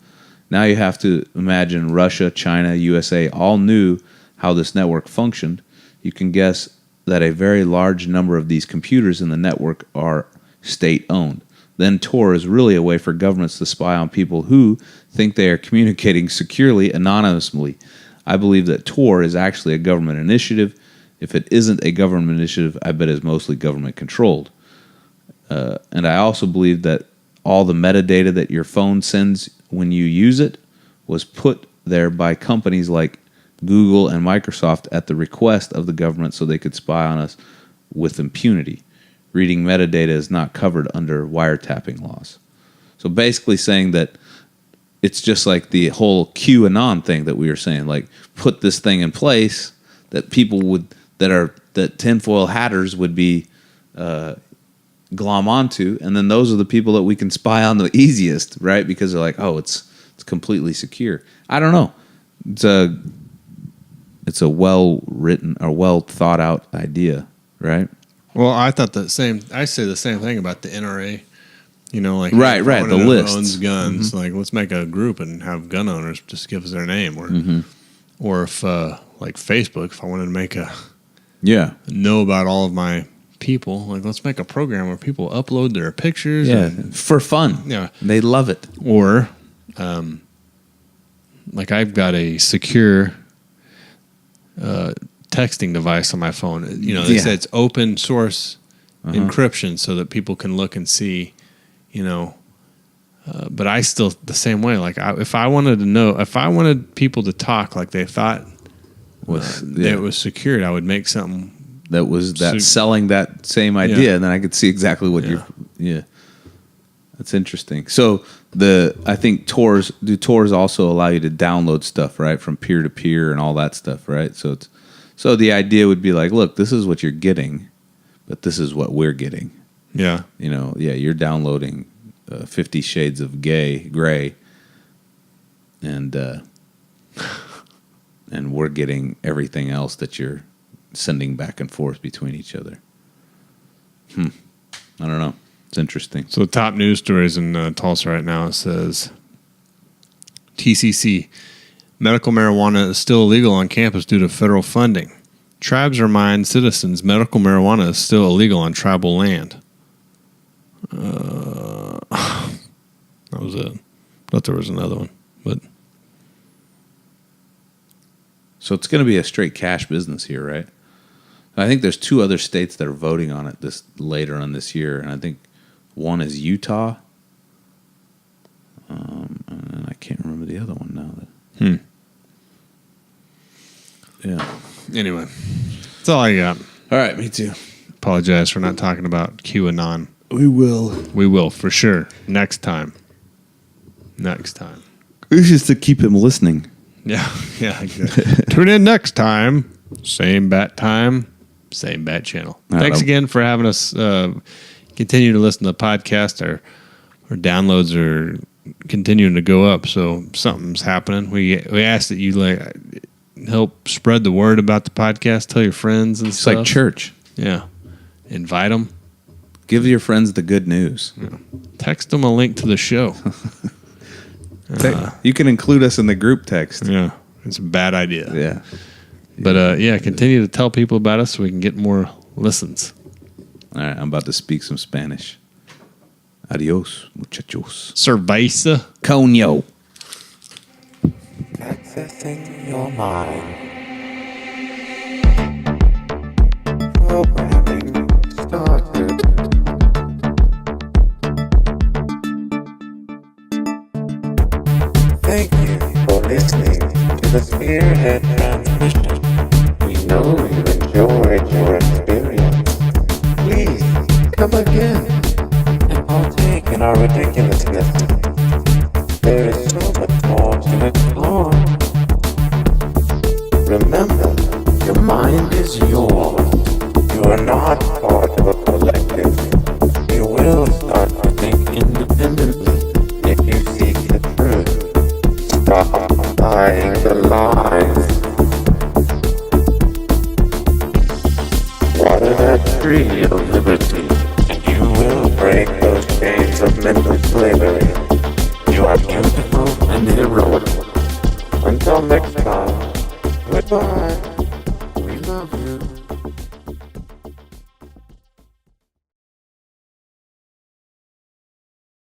Now you have to imagine Russia, China, USA all knew how this network functioned. You can guess that a very large number of these computers in the network are state-owned. Then Tor is really a way for governments to spy on people who think they are communicating securely, anonymously. I believe that Tor is actually a government initiative. If it isn't a government initiative, I bet it's mostly government-controlled. And I also believe that all the metadata that your phone sends when you use it was put there by companies like Google and Microsoft at the request of the government so they could spy on us with impunity. Reading metadata is not covered under wiretapping laws. So basically saying that it's just like the whole Q Anon thing that we were saying, like put this thing in place that people would, that tinfoil hatters would be glom onto, and then those are the people that we can spy on the easiest, right? Because they're like, oh, it's completely secure. I don't know. It's a well written or well thought out idea, right? Well, I thought I say the same thing about the NRA. You know, like right, if the one lists. owns guns. Like, let's make a group and have gun owners just give us their name, or if like Facebook, if I wanted to make know about all of my people, like let's make a program where people upload their pictures, for fun. Yeah, they love it. Or, like I've got a secure texting device on my phone. You know, they say it's open source encryption so that people can look and see, you know. But I still the same way. Like if I wanted people to talk like they thought it was secured, I would make something that was selling that same idea, and then I could see exactly what you're. That's interesting. So I think Tors also allow you to download stuff, right, from peer to peer and all that stuff, right? So the idea would be like, look, this is what you're getting, but this is what we're getting. Yeah. You know, you're downloading 50 Shades of Gray, and we're getting everything else that you're sending back and forth between each other. I don't know. It's interesting. So the top news stories in Tulsa right now, it says TCC, medical marijuana is still illegal on campus due to federal funding. Tribes remind citizens medical marijuana is still illegal on tribal land. That was it. I thought there was another one, but so it's going to be a straight cash business here, right? I think there's 2 other states that are voting on it this later on this year, and I think one is Utah, and I can't remember the other one now. Yeah. Anyway, that's all I got. All right, me too. Apologize for not talking about Q Anon. We will for sure. Next time. It's just to keep him listening. Yeah, exactly. Tune in next time. Same bat time, same bat channel. Thanks again for having us continue to listen to the podcast. Our downloads are continuing to go up, so something's happening. We ask that you help spread the word about the podcast. Tell your friends and stuff. It's like church. Yeah. Invite them. Give your friends the good news. Yeah. Text them a link to the show. You can include us in the group text. Yeah. It's a bad idea. Yeah. But continue to tell people about us so we can get more listens. All right, I'm about to speak some Spanish. Adios, muchachos. Cerveza. Coño. Accessing your mind. Programming started. Thank you for listening to the Spearhead Transmission. We know you enjoyed your experience. Please come again and partake in our ridiculousness. There is so much more to explore. Remember, your mind is yours. You are not part of a collective. You will start to think independently if you seek the truth. Stop buying the lies. Water that tree of liberty, and you will break those chains of mental slavery. You are beautiful and heroic. Until next time, goodbye.